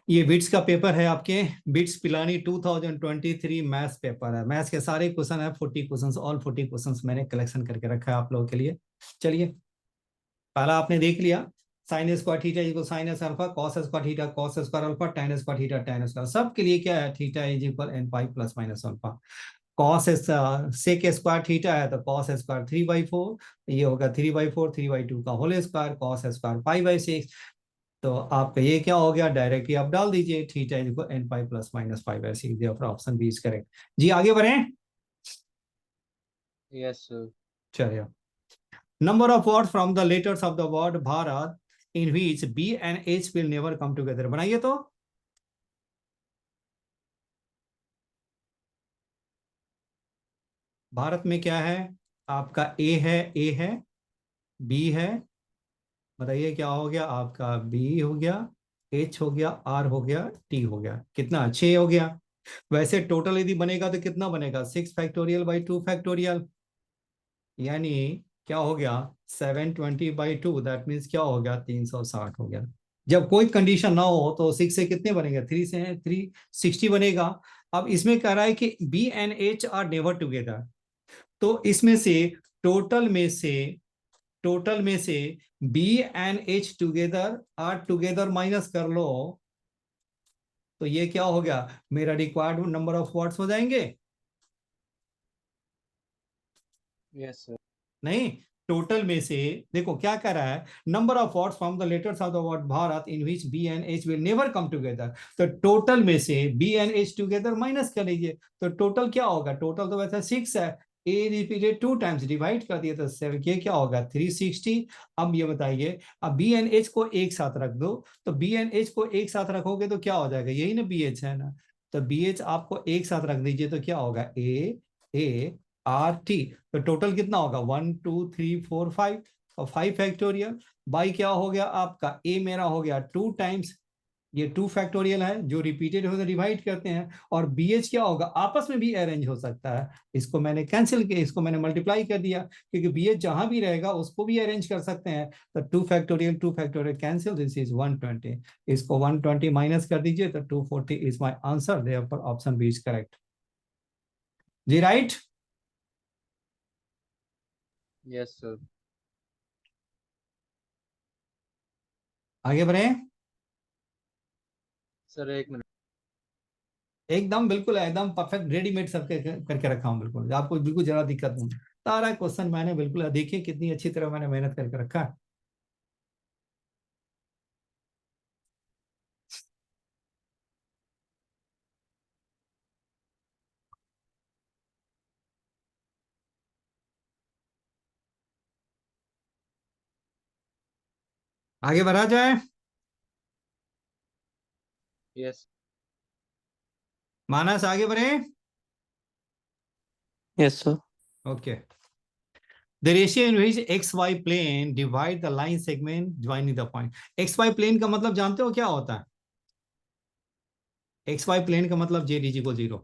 ये बिट्स का पेपर है आपके, बिट्स पिलानी 2023 मैथ्स पेपर है। मैथ्स के सारे क्वेश्चन है, 40 क्वेश्चंस, ऑल 40 क्वेश्चंस मैंने कलेक्शन करके रखा है आप लोगों के लिए। चलिए, पहला आपने देख लिया, sine square theta equal sine s alpha, cos square theta cos square alpha, tan square theta tan square. सब के लिए क्या है, theta is equal n pi plus minus alpha. Cosec square theta है तो कॉस स्क्वायर 3/4, ये होगा 3/4, 3/2 का होल स्क्वायर, कॉस स्क्वायर पाई/6। तो आपका ये क्या हो गया, डायरेक्ट ही आप डाल दीजिए, theta is equal n pi plus minus पाई/6। Therefore option B is correct. जी आगे बढ़ें। Yes sir. चलिए, number of words from the letters of the word Bharat in which B and H will never come together, बनाइए तो। भारत में क्या है आपका, ए है, बी है, बताइए क्या हो गया आपका, बी हो गया, एच हो गया, आर हो गया, टी हो गया, कितना 6 हो गया। वैसे टोटल यदि बनेगा तो कितना बनेगा, 6 फैक्टोरियल/2 फैक्टोरियल, यानी क्या हो गया 720/2, दैट मीन्स क्या हो गया 360 हो गया। जब कोई कंडीशन ना हो तो 6 से कितने बनेगा, 3 से 360 बनेगा। अब इसमें कह रहा है कि B and H are never together, तो इसमें से टोटल में से टोटल में से B and H together are together minus कर लो, तो ये क्या हो गया, मेरा रिक्वायर्ड नंबर ऑफ वर्ड्स हो जाएंगे। Yes sir. नहीं, टोटल में से देखो क्या कर रहा है, number of words from the letters of the word Bharat in which B and H will never come together. तो टोटल में से B and H together minus कर लीजिए, तो टोटल क्या होगा, टोटल तो वैसे 6 है, ए रिपीटेड 2 टाइम्स, डिवाइड कर दिया तो 7, ये क्या होगा 360। अब ये बताइए, अब बी एंड एच को एक साथ रख दो, तो बी एंड एच को एक साथ रखोगे तो क्या हो जाएगा, यही ना बी एच है ना, तो बी एच आपको एक साथ रख दीजिए तो क्या होगा, ए आर टी। तो टोटल कितना होगा 1 2 3 4 5, और 5 फैक्टोरियल बाई क्या हो गया आपका, ए मेरा हो गया 2 टाइम्स, ये 2 फैक्टोरियल है, जो रिपीटेड हो तो डिवाइड करते हैं, और बी एच क्या होगा, आपस में भी अरेंज हो सकता है, इसको मैंने कैंसिल किया, इसको मैंने मल्टीप्लाई कर दिया, क्योंकि बी एच जहां भी रहेगा उसको भी अरेंज कर सकते हैं। तो 2 फैक्टोरियल कैंसिल, दिस इज 120, इसको 120 माइनस कर दीजिए तो 240 is my answer, therefore option B is correct. जी राइट। Yes sir. आगे बढ़े, सर एक मिनट। एकदम बिल्कुल एकदम परफेक्ट रेडीमेड सब करके रखा हूँ, बिल्कुल आपको बिल्कुल जरा दिक्कत नहीं। सारा क्वेश्चन मैंने बिल्कुल, देखिए कितनी अच्छी तरह मैंने मेहनत करके रखा है। आगे बढ़ा जाए, यस। मानस आगे बढ़े। Yes sir. Okay, the ratio in which X Y plane divide the line segment joining the point. X Y plane का मतलब जानते हो क्या होता है, एक्स वाई प्लेन का मतलब Z is equal 0,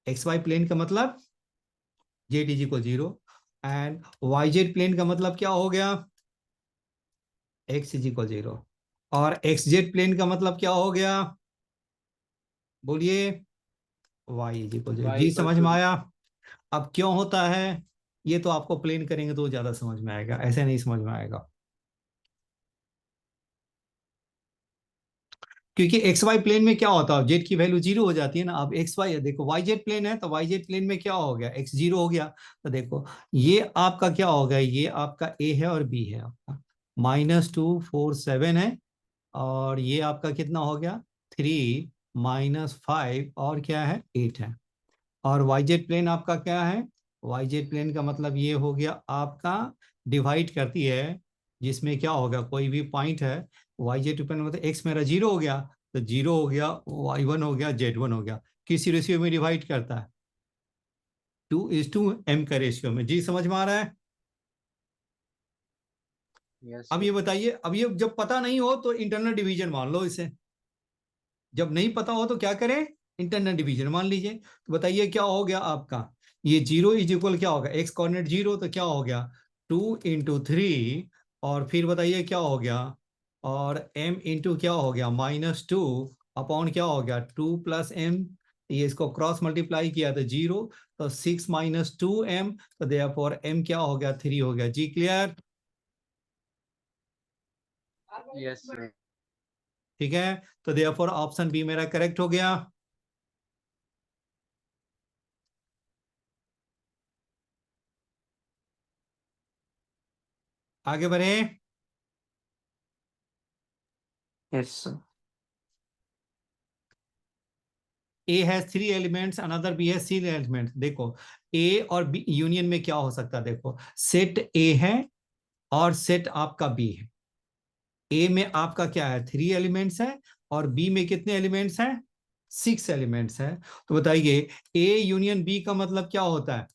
X Y plane का मतलब Z is equal 0, and Y Z plane का मतलब क्या हो गया, एक्स इज इक्वल 0, और एक्स जेड प्लेन का मतलब क्या हो गया, बोलिए, Y is equal 0। Y Z equal समझ टू। में आया। अब क्यों होता है, ये तो आपको प्लेन करेंगे तो ज्यादा समझ में आएगा, ऐसे नहीं समझ में आएगा, क्योंकि एक्स वाई प्लेन में क्या होता है, जेड की वैल्यू 0 हो जाती है ना। अब एक्स वाई देखो, वाई जेड प्लेन है तो वाई जेड प्लेन में क्या हो गया, एक्स 0 हो गया, तो देखो ये आपका क्या हो गया, ये आपका ए है और बी है आपका, -2 4 7 है, और ये आपका कितना हो गया 3 -5 और क्या है 8 है। और वाई जेड प्लेन आपका क्या है, वाई जेड प्लेन का मतलब ये हो गया आपका, डिवाइड करती है, जिसमें क्या होगा कोई भी पॉइंट है, वाई जेड प्लेन मतलब एक्स मेरा 0 हो गया, तो 0 हो गया, y1 हो गया, z1 हो गया, किस रेशियो में डिवाइड करता है, 2:m का रेशियो में। जी समझ में आ रहा है। यस अब सर। ये बताइए, अब ये जब पता नहीं हो तो इंटरनल डिवीजन मान लो इसे, जब नहीं पता हो तो क्या करें, इंटरनल डिवीजन मान लीजिए। तो बताइए क्या हो गया आपका, ये 0 इज इक्वल क्या होगा, एक्स कोऑर्डिनेट 0, तो क्या हो गया 2 × 3, और फिर बताइए क्या हो गया, और m इंटू क्या हो गया -2 अपॉन क्या हो गया 2 + m, ये इसको क्रॉस मल्टीप्लाई किया तो 0, तो 6 - 2m, तो देयरफॉर m क्या हो गया 3 हो गया। जी क्लियर? Yes, sir. ठीक है, तो देयरफॉर ऑप्शन बी मेरा करेक्ट हो गया। आगे बढ़े। Yes, sir. A has 3 elements, another B has 3 elements। देखो A और B यूनियन में क्या हो सकता है, देखो सेट A है और सेट आपका B है। A में आपका क्या है 3 एलिमेंट्स है और B में कितने एलिमेंट्स हैं 6 एलिमेंट्स है। तो बताइए A यूनियन B का मतलब क्या होता है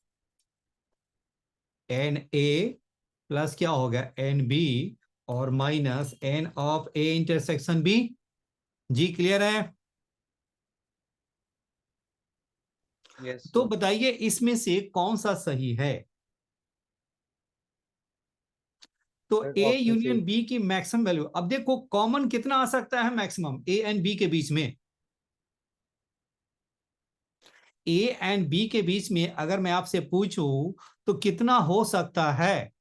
NA प्लस क्या होगा NB और minus N of A intersection B। जी क्लियर है? Yes, तो sir. बताइए इसमें से कौन सा सही है। तो Sir, ए option यूनियन C. बी की मैक्सिमम वैल्यू, अब देखो कॉमन कितना आ सकता है मैक्सिमम ए एंड बी के बीच में। ए एंड बी के बीच में अगर मैं आपसे पूछूं तो कितना हो सकता है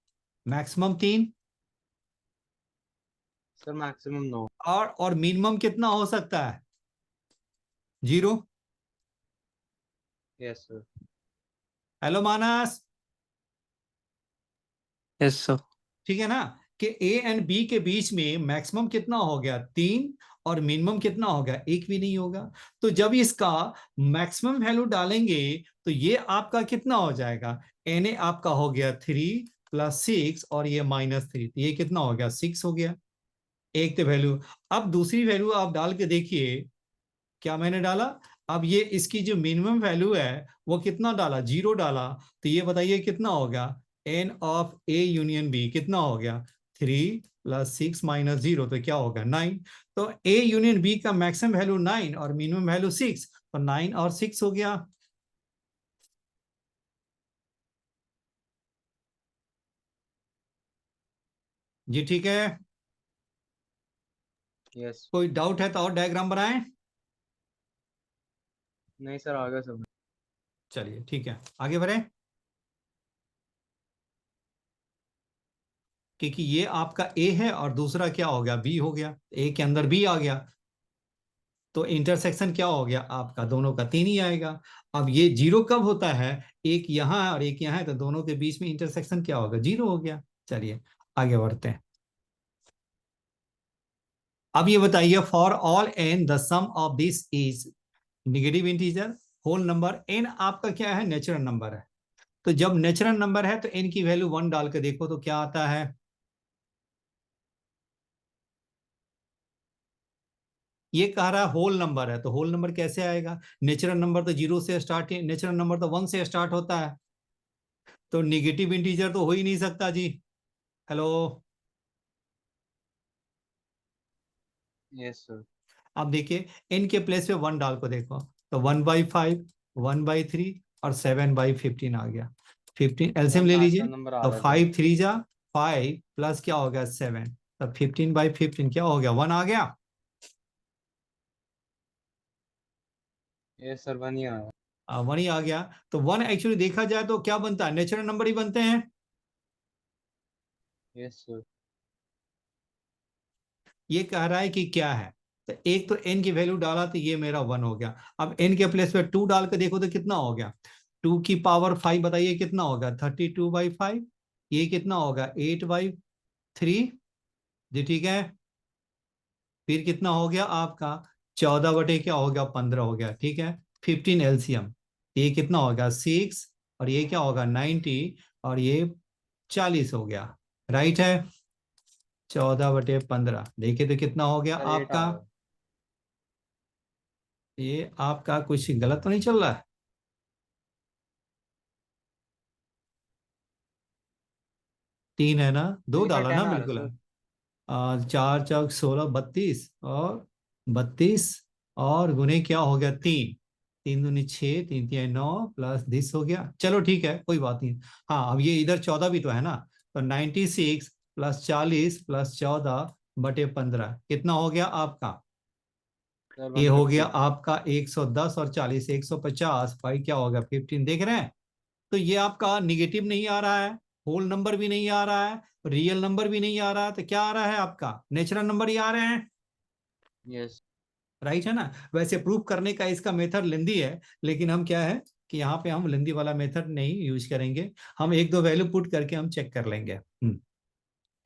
मैक्सिमम 3 Sir, maximum no. और मिनिमम कितना हो सकता है 0। Yes, sir. हेलो मानस, Yes, sir. ठीक है ना कि ए एंड बी के बीच में मैक्सिमम कितना हो गया 3 और मिनिमम कितना हो गया 1 भी नहीं होगा। तो जब इसका मैक्सिमम वैल्यू डालेंगे तो ये आपका कितना हो जाएगा एन ए आपका हो गया 3 + 6 और ये -3, तो ये कितना हो गया 6 हो गया। एक तो वैल्यू। अब दूसरी वैल्यू आप डाल के देखिए क्या मैंने डाला। अब ये इसकी जो मिनिमम वैल्यू है वो कितना डाला 0 डाला, तो ये बताइए कितना हो गया N of A union B कितना हो गया 3 + 6 - 0, तो क्या होगा 9। तो ए यूनियन बी का मैक्सिमम वैल्यू 9 और मिनिमम वैल्यू 6, तो 9 और 6 हो गया। जी ठीक है, Yes. कोई डाउट है तो और डायग्राम बनाएं। नहीं सर, आ गया सब। चलिए ठीक है आगे बढ़े, क्योंकि ये आपका ए है और दूसरा क्या हो गया बी हो गया, ए के अंदर बी आ गया, तो इंटरसेक्शन क्या हो गया आपका दोनों का 3 ही आएगा। अब ये 0 कब होता है, एक यहाँ है और एक यहाँ है, तो दोनों के बीच में इंटरसेक्शन क्या होगा 0 हो गया। चलिए आगे बढ़ते हैं। अब ये बताइए for all N the sum of this is negative integer whole number. N आपका क्या है नेचुरल नंबर है, तो जब नेचुरल नंबर है तो एन की वैल्यू 1 डाल के देखो तो क्या आता है। ये कह रहा है होल नंबर है, तो होल नंबर कैसे आएगा, नेचुरल नंबर तो 0 से स्टार्ट, नेचुरल नंबर तो 1 से स्टार्ट होता है, तो निगेटिव इंटीजर तो हो ही नहीं सकता जी। Hello, yes sir. अब देखिए n के प्लेस पे 1 डाल को देखो, तो 1/5, 1/3 और 7/15 आ गया। 15 एलसीएम ले लीजिए, मैक्सिमम नंबर आ तो रहा है 5 3 जा 5 प्लस क्या हो गया 7, तो 15/15 क्या हो गया 1 आ गया। यस सर, 1 ही आया। 1 ही आ गया, तो 1 एक्चुअली देखा जाए तो क्या बनता है नेचुरल नंबर ही बनते हैं। Yes sir. ये कह रहा है कि क्या है, तो एक तो n की वैल्यू डाला तो ये मेरा 1 हो गया। अब n के प्लेस पे 2 डाल के देखो तो कितना हो गया 2 की पावर 5, बताइए कितना होगा 32/5, ये कितना होगा 8/3। जी ठीक है, फिर कितना हो गया आपका 14 बटे क्या हो गया 15 हो गया। ठीक है 15 एलसीएम, ये कितना होगा 6 और ये क्या होगा 90 और ये 40 हो गया। राइट है, 14/15 देखिए तो कितना हो गया सर 8 आपका। आ रहा है। ये आपका कुछ गलत तो नहीं चल रहा है। 3 है ना, 2 नहीं सर, डाला ना 10 आ रहा है बिल्कुल है। सर। 4 चौक 16 32 और 32 और गुने क्या हो गया 3, 3 दूनी 6, 3 3 9 प्लस 10 हो गया। चलो ठीक है कोई बात नहीं। हाँ अब ये इधर 14 भी तो है ना, तो 96 + 40 + 14 बटे 15 कितना हो गया आपका? सर ये हो गया 150। आपका 110 और 40 150 भाई क्या होगा 15 देख रहे हैं। तो ये आपका निगेटिव नहीं आ रहा है, होल नंबर भी नहीं आ रहा है, रियल नंबर भी नहीं आ रहा है, तो क्या आ रहा है आपका? नेचुरल नंबर ही आ रहे हैं। यस। राइट है ना? वैसे प्रूफ करने का इसका मेथड लेंदी है, लेकिन हम क्या है कि यहाँ पे हम लेंदी वाला मेथड नहीं यूज करेंगे। हम एक दो वैल्यू पुट करके हम चेक कर लेंगे।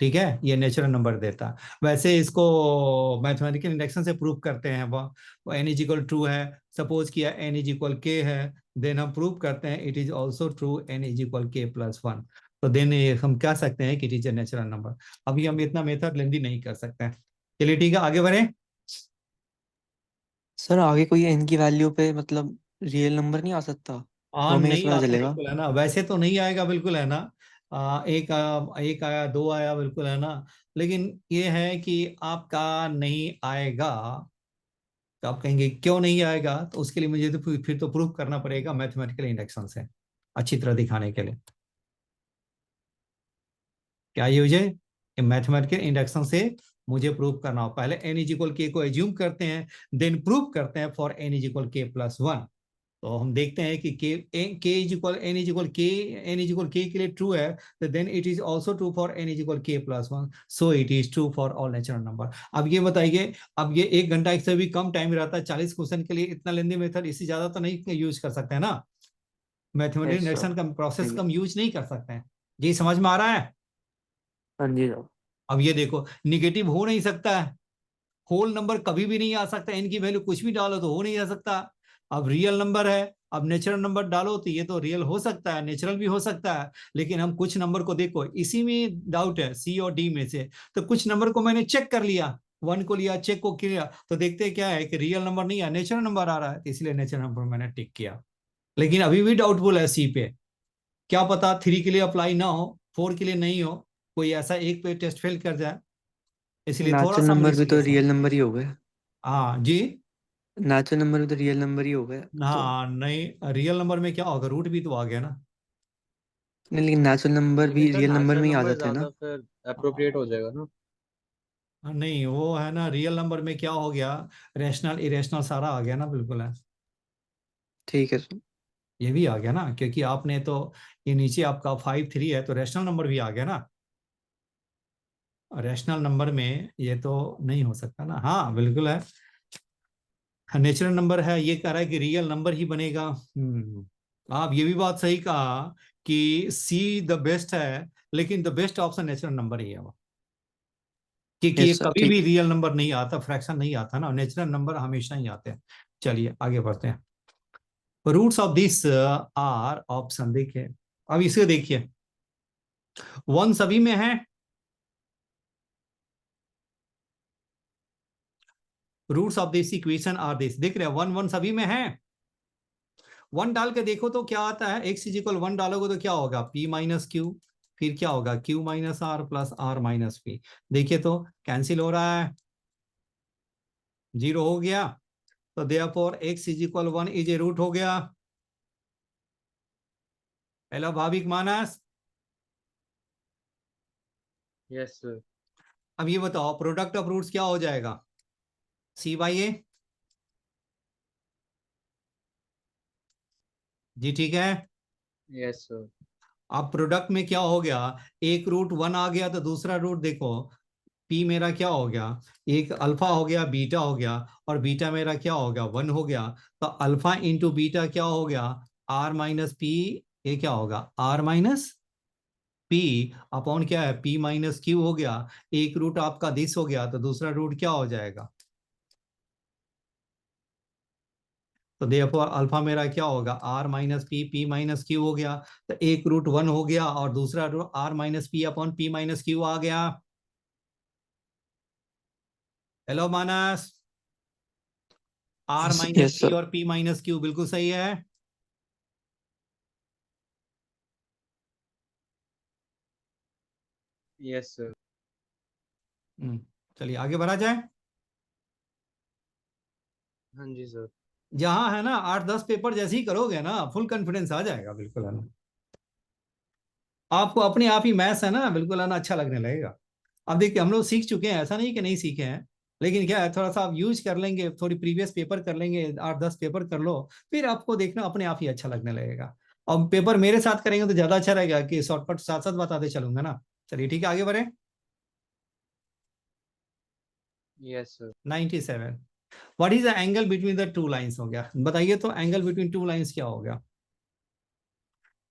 ठीक है, ये नेचुरल नंबर देता है। वैसे इसको मैथमेटिकल इंडक्शन से प्रूव करते हैं। वो एन इज इक्वल ट्रू है, सपोज किया एन इज इक्वल के है, देन हम प्रूव करते हैं it is also true N is equal K plus one. तो देन हम कह सकते हैं कि it is a natural number. अभी हम इतना मेथड लेंदी नहीं कर सकते हैं। चलिए ठीक है, आगे बढ़े। सर आगे कोई n की वैल्यू पे मतलब रियल नंबर नहीं आ सकता, तो हमें कैसे नहीं पता आता चलेगा? बिल्कुल है ना, वैसे तो नहीं आएगा बिल्कुल है ना। एक आया, दो आया बिल्कुल है ना। लेकिन ये है कि आपका नहीं आएगा। तो आप कहेंगे क्यों नहीं आएगा, तो उसके लिए मुझे तो फिर तो प्रूव करना पड़ेगा मैथमेटिकल इंडक्शन से, अच्छी तरह दिखाने के लिए। क्या यूज है? मैथमेटिकल इंडक्शन से मुझे प्रूव करना हो। पहले एन इज इक्वल के को एज्यूम करते हैं, देन प्रूव करते हैं for N is equal K plus one. तो हम देखते हैं कि K is equal N is equal K, N is equal K लिए ट्रू है, तो then it is also true for N is equal K plus one, so it is true for all natural number. अब ये बताइए, अब ये 1 घंटा से भी कम टाइम रहता है 40 क्वेश्चन के लिए, इतना लेंदी मेथड इससे ज्यादा तो नहीं यूज कर सकते हैं ना। Mathematical yes sir. इंडक्शन का प्रोसेस ठीक है। कम यूज नहीं कर सकते हैं। ये समझ में आ रहा है? हाँ जी सर। अब ये देखो, निगेटिव हो नहीं सकता है, होल नंबर कभी भी नहीं आ सकता, एन की वैल्यू कुछ भी डालो तो हो नहीं जा सकता। अब रियल नंबर है, अब नेचुरल नंबर डालो तो ये तो रियल हो सकता है, नेचुरल भी हो सकता है। लेकिन हम कुछ नंबर को देखो, इसी में डाउट है सी और डी में से, तो कुछ नंबर को मैंने चेक कर लिया, वन को लिया, चेक को किया, तो देखते क्या है कि रियल नंबर नहीं है, नेचुरल नंबर आ रहा है, तो इसलिए नेचुरल नंबर मैंने टिक किया। लेकिन अभी भी डाउटफुल है सी पे। क्या पता 3 के लिए अप्लाई ना हो, 4 के लिए नहीं हो, कोई ऐसा एक पे टेस्ट फेल कर जाए, इसलिए थोड़ा नेचुरल सा हम नंबर भी तो रिस्क। रियल नंबर ही हो गए। हाँ जी। नेचुरल नंबर भी तो रियल नंबर ही हो गए। तो हाँ नहीं, रियल नंबर में क्या होगा, रूट भी तो आ गया ना। नहीं, लेकिन नेचुरल नंबर भी लेकिन सर रियल नंबर नेचुरल में ही आ नंबर जाते हैं ज्यादा ना। फिर अप्रोप्रिएट हो जाएगा ना। नहीं वो है ना, रियल नंबर में क्या हो गया, रैशनल इरेशनल सारा आ गया ना, बिल्कुल है। ठीक है सर। ये भी आ गया ना, क्योंकि आपने तो, ये नीचे आपका 5 3 है, तो रैशनल नंबर भी आ गया ना। रैशनल नंबर में ये तो नहीं हो सकता ना, हाँ बिल्कुल है। नेचुरल नंबर है, ये कह रहा है कि रियल नंबर ही बनेगा। आप ये भी बात सही कहा कि सी द बेस्ट है, लेकिन the best option natural number ही है वो, क्योंकि ये यस सर कभी भी ठीक। रियल नंबर नहीं आता, फ्रैक्शन नहीं आता ना, नेचुरल नंबर हमेशा ही आते हैं। चलिए आगे बढ़ते हैं। Roots of this are option देखिए। अब इसे देखिए, वन सभी में है, roots of this equation are this, देख रहे हैं वन वन सभी में है। वन डाल के देखो तो क्या आता है, एक्स इज इक्वल वन डालोगे तो क्या होगा, पी माइनस क्यू, फिर क्या होगा Q minus R plus R minus P. देखिए तो कैंसिल हो रहा है, जीरो हो गया, तो therefore X is equal one is a root हो गया। Hello Bhavik Manas. Yes sir. अब ये बताओ प्रोडक्ट ऑफ रूट्स क्या हो जाएगा, सी बाई ए। जी ठीक है। Yes sir. अब प्रोडक्ट में क्या हो गया, एक रूट वन आ गया, तो दूसरा रूट देखो, पी मेरा क्या हो गया, एक अल्फा हो गया, बीटा हो गया, और बीटा मेरा क्या हो गया, वन हो गया। तो अल्फा इंटू बीटा क्या हो गया, आर माइनस पी, ये क्या होगा आर माइनस पी अपॉन क्या है, पी माइनस क्यू हो गया। एक रूट आपका दिस हो गया, तो दूसरा रूट क्या हो जाएगा, तो देखो अल्फा मेरा क्या होगा R minus P, P minus Q हो गया। तो एक रूट वन हो गया, और दूसरा root are minus P upon P minus Q आ गया। Hello Manas, are yes minus yes P sir. और पी माइनस क्यू बिल्कुल सही है। Yes sir. चलिए आगे बढ़ा जाए। हाँ जी सर। जहां है ना 8 10 पेपर जैसे ही करोगे ना, फुल कॉन्फिडेंस आ जाएगा बिल्कुल है ना, आपको अपने आप ही मैथ्स है ना बिल्कुल है ना अच्छा लगने लगेगा। अब देखिए हम लोग सीख चुके हैं, ऐसा नहीं कि नहीं सीखे हैं, लेकिन क्या है थोड़ा सा आप यूज कर लेंगे, थोड़ी प्रीवियस पेपर कर लेंगे, 8-10 पेपर कर लो, फिर आपको देखना अपने आप ही अच्छा लगने लगेगा। और पेपर मेरे साथ करेंगे तो ज्यादा अच्छा रहेगा कि शॉर्टकट साथ साथ बताते चलूंगा ना। चलिए ठीक है, आगे बढ़े। Yes, sir. 97, what is the angle between the two lines हो गया, बताइए तो एंगल बिटवीन टू लाइंस क्या हो गया।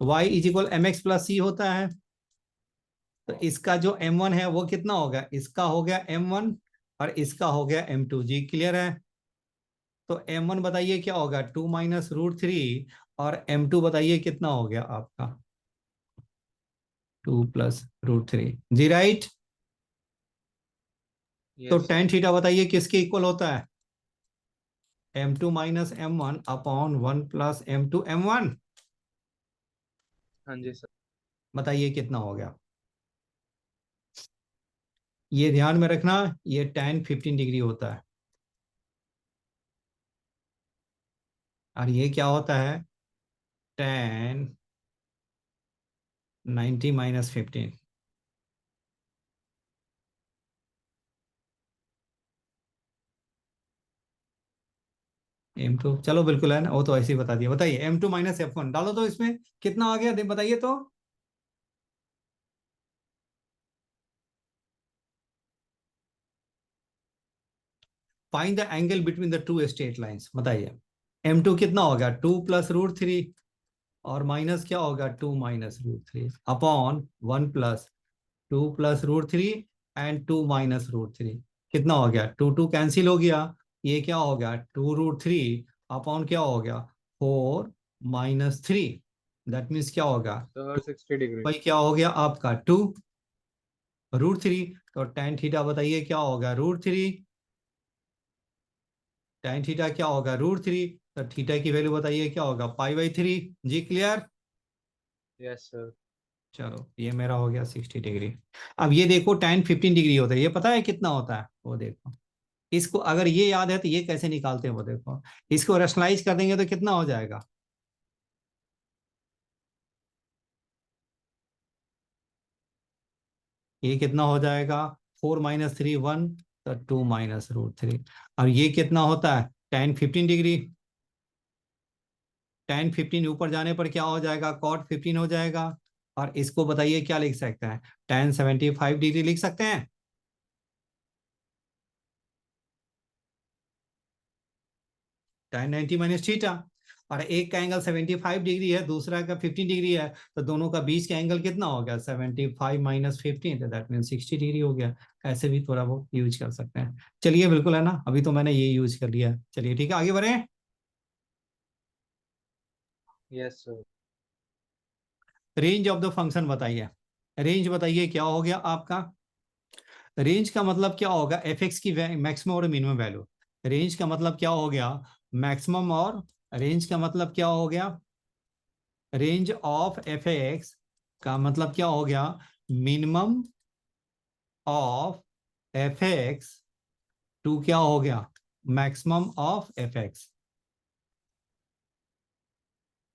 y is equal M x plus C होता है, तो इसका जो m1 है वो कितना हो गया, इसका हो गया m1 और इसका हो गया m2। जी क्लियर है। तो m1 बताइए क्या होगा, 2 - √3, और m2 बताइए कितना हो गया आपका, 2 + √3। जी राइट। तो Yes, tan sir. थीटा बताइए किसके इक्वल होता है, m2 - m1 upon 1 + m2 m1। हाँ जी सर। बताइए कितना हो गया। ये ध्यान में रखना, ये tan 15 डिग्री होता है, और ये क्या होता है, tan 90 - 15। m2 चलो बिल्कुल है ना, वो तो ऐसे ही बता दिया। बताइए m2 - f1 डालो तो इसमें कितना आ गया, बताइए तो। Find the angle between the two straight lines, बताइए। m2 कितना होगा, 2 + √3, और माइनस क्या होगा, 2 - √3 अपॉन 1 + 2 + √3 एंड 2 - √3। कितना हो गया, 2 कैंसिल हो गया, ये क्या हो गया 2 √3 अपॉन क्या हो गया 4 - 3। दैट मीन्स क्या होगा, सर 2 60 डिग्री। भाई क्या हो गया आपका 2 √3। तो tan थीटा बताइए क्या होगा, √3। tan थीटा क्या होगा, √3। तो थीटा की वैल्यू बताइए क्या होगा, π/3। जी क्लियर। Yes sir. चलो ये मेरा हो गया 60 डिग्री। अब ये देखो tan 15 डिग्री होता है, ये पता है कितना होता है, वो देखो। इसको अगर ये याद है तो ये कैसे निकालते हैं वो देखो। इसको रैशनलाइज कर देंगे तो कितना हो जाएगा, ये कितना हो जाएगा, 4 - 3 1, तो 2 - √3। और ये कितना होता है tan 15 डिग्री, tan 15 ऊपर जाने पर क्या हो जाएगा, cot 15 हो जाएगा। और इसको बताइए क्या लिख सकते हैं, tan 75 डिग्री लिख सकते हैं। tan 90 - थीटा, और एक का एंगल 75 डिग्री है, दूसरा का 15 डिग्री है, तो दोनों का बीच का एंगल कितना हो गया, 75 - 15, तो दैट मीन 60 डिग्री हो गया। ऐसे भी थोड़ा बहुत यूज कर सकते हैं। चलिए बिल्कुल है ना, अभी तो मैंने ये यूज कर लिया है। चलिए ठीक है, आगे बढ़े। Yes sir. Range of the function बताइए, रेंज बताइए क्या हो गया आपका। रेंज का मतलब क्या होगा, एफ एक्स की मैक्सिमम और मिनिमम वैल्यू। रेंज का मतलब क्या हो गया, मैक्सिमम, और रेंज का मतलब क्या हो गया, रेंज ऑफ एफ एक्स का मतलब क्या हो गया, minimum of F X two क्या हो गया, मैक्सिमम ऑफ एफ एक्स।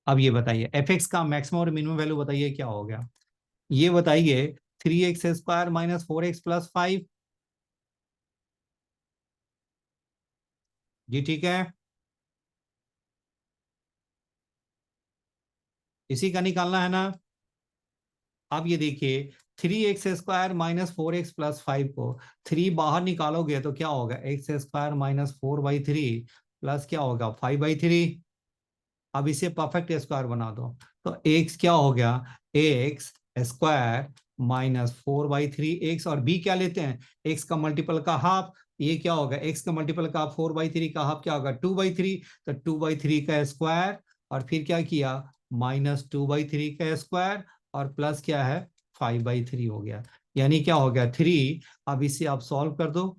अब ये बताइए एफ एक्स का मैक्सिमम और मिनिमम वैल्यू बताइए क्या हो गया, ये बताइए 3x² - 4x + 5। जी ठीक है, इसी का निकालना है ना। अब ये देखिए 3x² - 4x + 5 को 3 बाहर निकालोगे तो क्या होगा, x² - 4/3 प्लस क्या होगा 5/3। अब इसे परफेक्ट स्क्वायर बना दो, तो x क्या हो गया, x² - 4/3 x, और b क्या लेते हैं, x का मल्टीपल का हाफ। ये क्या होगा, x का मल्टीपल का 4/3 का हाफ क्या होगा 2/3। तो 2/3 का स्क्वायर, और फिर क्या किया -2/3 का स्क्वायर, और प्लस क्या है 5/3 हो गया, यानी क्या हो गया 3। अब इसे आप सॉल्व कर दो,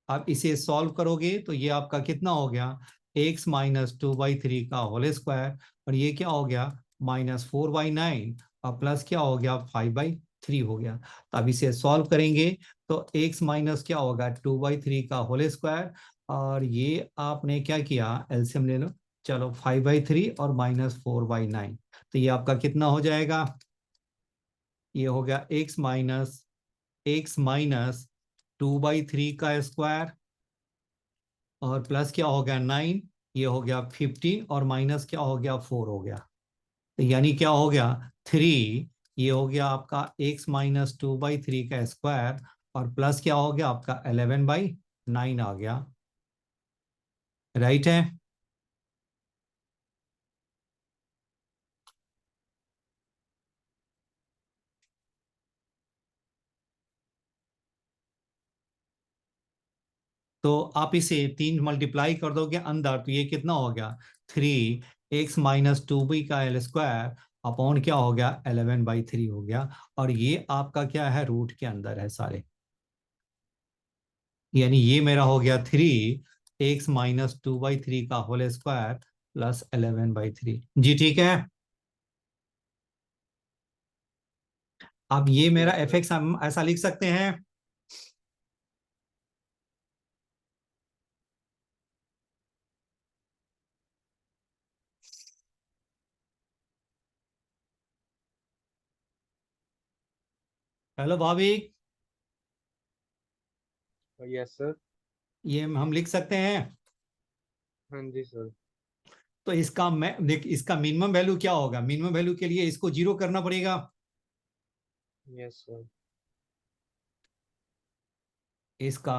अब इसे सॉल्व करोगे तो ये आपका कितना हो गया, x - 2/3 का होल स्क्वायर, और ये क्या हो गया -4/9, और प्लस क्या हो गया 5/3 हो गया। तो अब इसे सॉल्व करेंगे तो x माइनस क्या होगा 2/3 का होल स्क्वायर, और ये आपने क्या किया एलसीएम ले लो, चलो 5/3 और -4/9, तो ये आपका कितना हो जाएगा, ये हो गया x - एक्स माइनस 2/3 का स्क्वायर और प्लस क्या हो गया 9, ये हो गया 15 और माइनस क्या हो गया 4 हो गया। तो यानी क्या हो गया 3, ये हो गया आपका x-2/3 का स्क्वायर और प्लस क्या हो गया आपका 11/9 आ गया। राइट है। तो आप इसे 3 मल्टीप्लाई कर दोगे अंदर तो ये कितना हो गया 3x-2b का एल स्क्वायर अपॉन क्या हो गया 11/3 हो गया। और ये आपका क्या है रूट के अंदर है सारे, यानी ये मेरा हो गया 3x-2/3 का होल स्क्वायर प्लस 11/3। जी ठीक है। अब ये मेरा Yes, एफ sir. एक्स हम ऐसा लिख सकते हैं। हेलो भाभी, Yes, sir. ये हम लिख सकते हैं। हाँ जी सर। तो इसका मैं देख इसका मिनिमम वैल्यू क्या होगा, मिनिमम वैल्यू के लिए इसको 0 करना पड़ेगा। Yes sir. इसका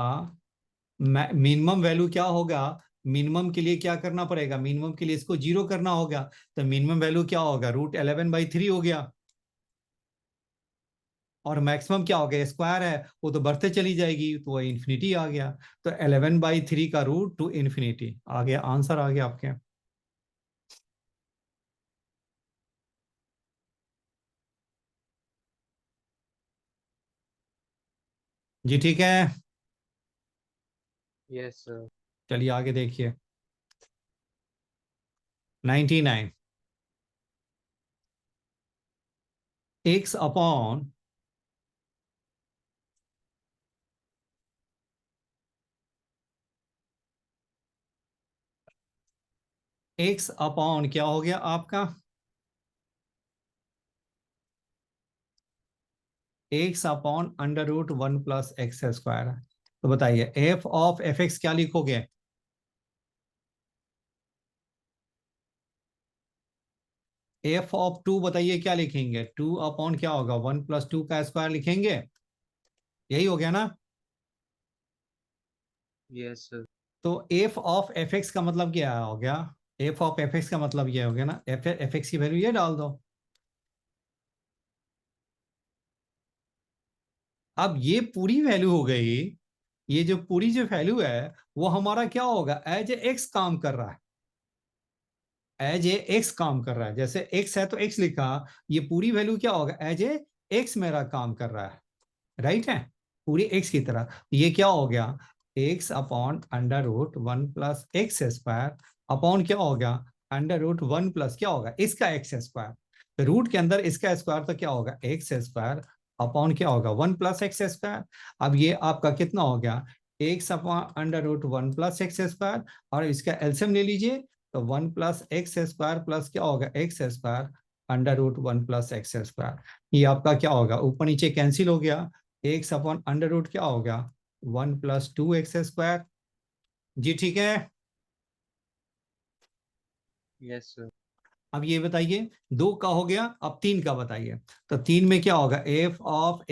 मिनिमम वैल्यू क्या होगा, मिनिमम के लिए क्या करना पड़ेगा, मिनिमम के लिए इसको 0 करना होगा। तो मिनिमम वैल्यू क्या होगा √11/3 हो गया। और मैक्सिमम क्या हो गया स्क्वायर है, वो तो बढ़ते चली जाएगी तो वो इन्फिनिटी आ गया। तो 11/3 का रूट टू इन्फिनिटी आ गया, आंसर आ गया आपके। जी ठीक है। Yes sir. चलिए आगे देखिए 99 एक्स अपॉन एक्स अपॉन क्या हो गया आपका x upon √1 plus x square. तो बताइए एफ ऑफ एफ एक्स क्या लिखोगे, एफ ऑफ 2 बताइए क्या लिखेंगे, 2 अपॉन क्या होगा 1 + 2 का स्क्वायर लिखेंगे, यही हो गया ना। Yes sir. तो एफ ऑफ एफ एक्स का मतलब क्या हो गया, एफ ऑफ एफ एक्स का मतलब ये हो गया ना, एफ एक्स की वैल्यू ये डाल दो। अब ये पूरी वैल्यू हो गई, ये जो पूरी जो वैल्यू है वो हमारा क्या होगा एज ए एक्स काम कर रहा है, एज ए एक्स काम कर रहा है। जैसे एक्स है तो एक्स लिखा, ये पूरी वैल्यू क्या होगा एज ए एक्स मेरा काम कर रहा है। राइट है, पूरी एक्स की तरह। ये क्या हो गया x upon √1 plus x square upon क्या हो गया √1 प्लस क्या होगा इसका एक्स स्क्वायर। तो रूट के अंदर इसका स्क्वायर तो क्या होगा एक्स स्क्वायर अपॉन क्या होगा 1 प्लस एक्स स्क्वायर। अब ये आपका कितना हो गया x upon √1 plus x square और इसका एलसीएम ले लीजिए। तो 1 प्लस एक्स स्क्वायर प्लस क्या होगा x square √1 plus x square. ये आपका क्या होगा ऊपर नीचे कैंसिल हो गया, एक्स अपॉन अंडर रूट क्या हो गया 1 + 2x स्क्वायर। जी ठीक है। Yes sir. अब ये बताइए 2 का हो गया, अब 3 का बताइए। तो 3 में क्या होगा f ऑफ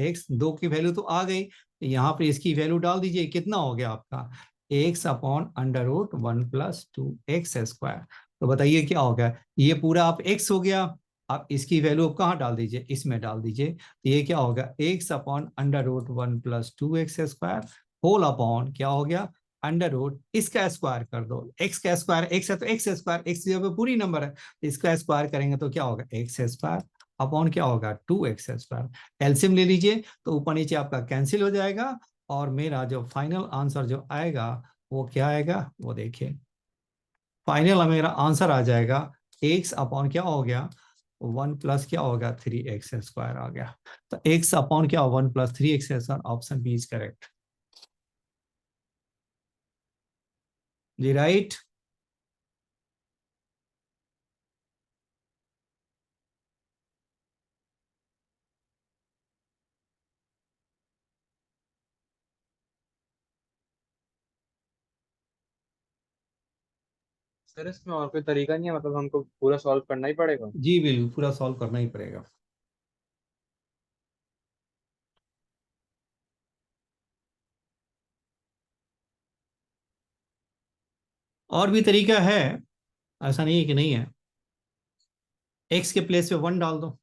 x, 2 की वैल्यू तो आ गई, यहाँ पे इसकी वैल्यू डाल दीजिए, कितना हो गया आपका x अपॉन √1 + 2x स्क्वायर। तो बताइए क्या हो गया, ये पूरा आप x हो गया। आप इसकी वैल्यू आप कहाँ डाल दीजिए, इसमें डाल दीजिए। तो ये क्या होगा x upon √1 + 2x square whole upon क्या हो गया अंडर रूट इसका स्क्वायर कर दो, एक्स का स्क्वायर एक्स है तो एक्स स्क्वायर, एक्स जगह पे पूरी नंबर है तो इसका स्क्वायर करेंगे तो क्या होगा एक्स स्क्वायर अपॉन क्या होगा 2x स्क्वायर। एलसीएम ले लीजिए तो ऊपर नीचे आपका कैंसिल हो जाएगा और मेरा जो फाइनल आंसर जो आएगा वो क्या आएगा वो देखिए, फाइनल मेरा आंसर आ जाएगा एक्स अपॉन क्या हो गया 1 प्लस क्या होगा 3x स्क्वायर आ गया। तो एक्स अपॉन क्या 1 + 3x square, option B is correct. जी राइट। सर इसमें और कोई तरीका नहीं है, मतलब हमको पूरा सॉल्व करना ही पड़ेगा? जी बिल्कुल, पूरा सॉल्व करना ही पड़ेगा। और भी तरीका है, ऐसा नहीं है कि नहीं है। एक्स के प्लेस पे वन डाल दो।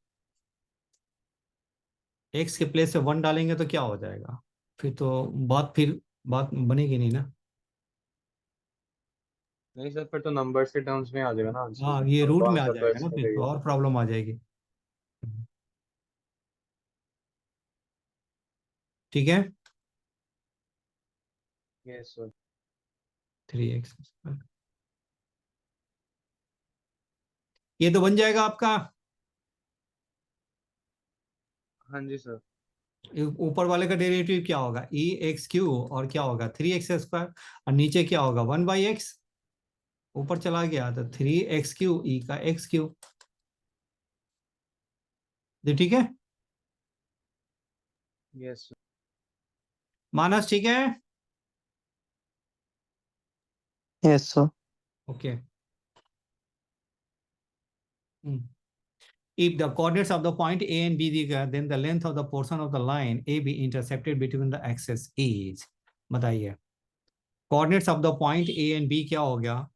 एक्स के प्लेस पे वन डालेंगे तो क्या हो जाएगा? फिर तो बात बनेगी नहीं ना। नहीं सर, फिर तो नंबर्स के टर्म्स में आ जाएगा ना आंसर, हाँ, ये और तो रूट में आ आंसर तो जाएगा एक्स ना, फिर तो मिलेगा। और प्रॉब्लम आ जाएगी। ठीक है। Yes sir. 3x, ये तो बन जाएगा आपका। हाँ जी सर। ऊपर वाले का डेरिवेटिव क्या होगा? ई एक्स क्यू, और क्या होगा? 3x²। और नीचे क्या होगा? 1/x। ऊपर चला गया तो 3x³ ई का x³। ये ठीक है। Yes sir. मानस ठीक है। Yes sir. Okay. If the coordinates of the point A and B दिया, then the length of the portion of the line AB intercepted between the axis is, बताइए। coordinates of the point A and B क्या हो गया?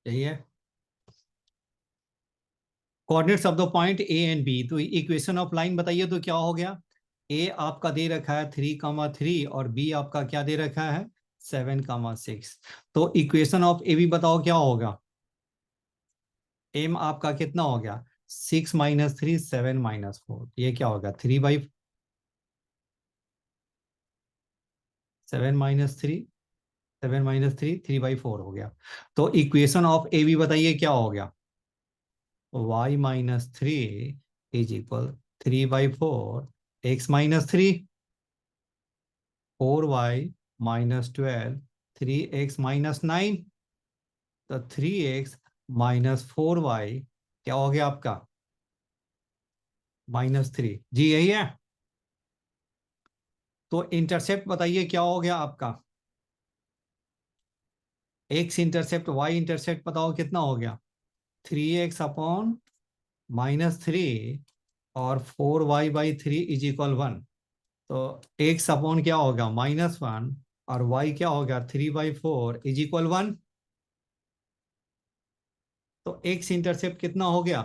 यही है। Coordinates of the point A and B, तो equation of line बताइए तो क्या हो गया? ए आपका दे रखा है 3,3 और बी आपका क्या दे रखा है? 7,6। तो इक्वेशन ऑफ ए बी बताओ क्या होगा? एम आपका कितना हो गया? 6 - 3 7 - 4, ये क्या होगा? 7 - 3 3/4 हो गया। तो इक्वेशन ऑफ ए बी बताइए क्या हो गया? y - 3 is equal 3/4, x - 3 4y - 12 3x - 9। तो 3x - 4y क्या हो गया आपका? -3। जी यही है। तो इंटरसेप्ट बताइए क्या हो गया आपका? x इंटरसेप्ट y इंटरसेप्ट बताओ कितना हो गया? 3x/-3 और 4y/3 इज इक्वल 1। तो x/ क्या होगा? -1, और y क्या होगा? 3/4 इज इक्वल 1। तो x इंटरसेप्ट कितना हो गया?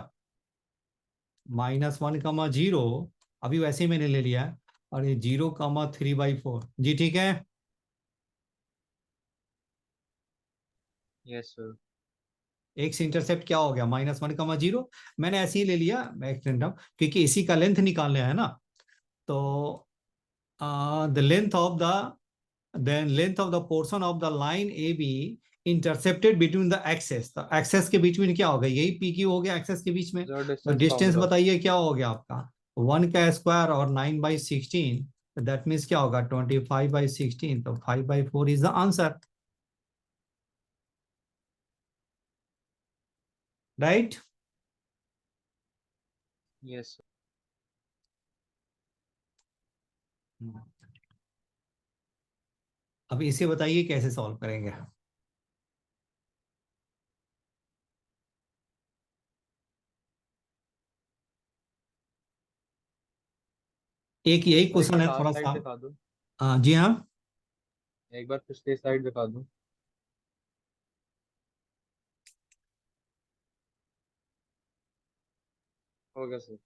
-1, 0। अभी वैसे ही मैंने ले लिया है। और ये 0, 3/4। जी ठीक है। Yes sir. एक्स इंटरसेप्ट क्या हो गया? -1, 0। मैंने ऐसे ही ले लिया एक्सटेंड, क्योंकि इसी का लेंथ निकालना है ना। तो the length of the portion of the line A B intercepted between the axes, तो एक्सेस के बीच में क्या होगा? यही पी क्यू हो गया एक्सेस के बीच में। सर तो डिस्टेंस डिस्टेंस फाउंड करो। बताइए क्या हो गया आपका? 1 का स्क्वायर और 9/16, तो दैट मीन्स क्या होगा? 25/16। तो 5/4 is the answer. Right. Yes sir. अब इसे बताइए कैसे सॉल्व करेंगे? एक यही सर एक क्वेश्चन बार है लास्ट थोड़ा स्लाइड सा। दिखा दो। जी हाँ। एक बार पिछली स्लाइड दिखा दो। हो गया सर।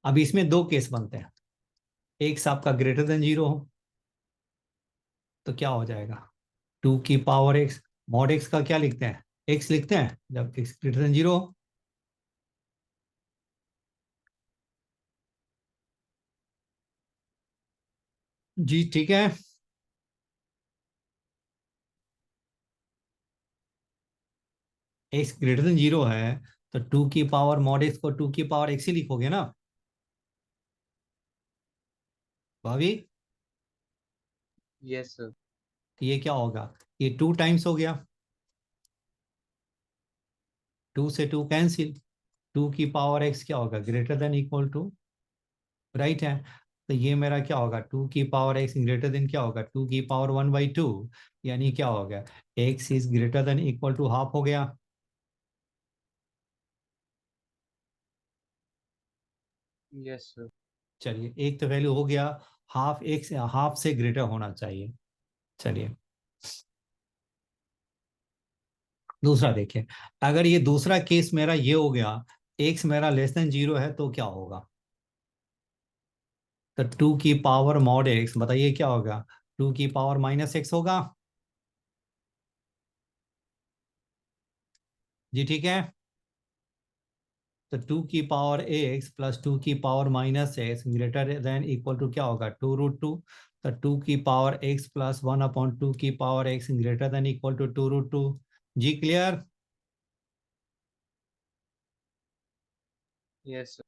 अब इसमें दो केस बनते हैं। एक से आपका ग्रेटर देन 0 हो तो क्या हो जाएगा? 2 की पावर x। मॉड x का क्या लिखते हैं? x लिखते हैं जब x ग्रेटर देन 0 हो। जी ठीक है। x ग्रेटर देन 0 है तो 2 की पावर मॉड x को 2 की पावर x ही लिखोगे ना भाभी। Yes sir. तो ये क्या होगा, ये 2 टाइम्स हो गया, 2 से 2 कैंसिल, 2 की पावर x क्या होगा, greater than equal to, right है। तो ये मेरा क्या होगा, 2 की पावर x ग्रेटर देन क्या होगा, 2 की पावर 1/2, यानी क्या हो गया, x is greater than equal to half हो गया। Yes sir. चलिए एक तो वैल्यू हो गया, हाफ x हाफ से ग्रेटर होना चाहिए। चलिए दूसरा देखिए, अगर ये दूसरा केस मेरा ये हो गया, x मेरा लेस देन 0 है तो क्या होगा, तो 2 की पावर मॉड x, बताइए क्या होगा, 2 की पावर -x होगा जी, ठीक है। तो 2 की पावर x प्लस 2 की power -x greater than equal to क्या होगा, 2√2। तो 2 की पावर x प्लस 1/2 की power x greater than equal to 2√2। जी क्लियर। Yes sir.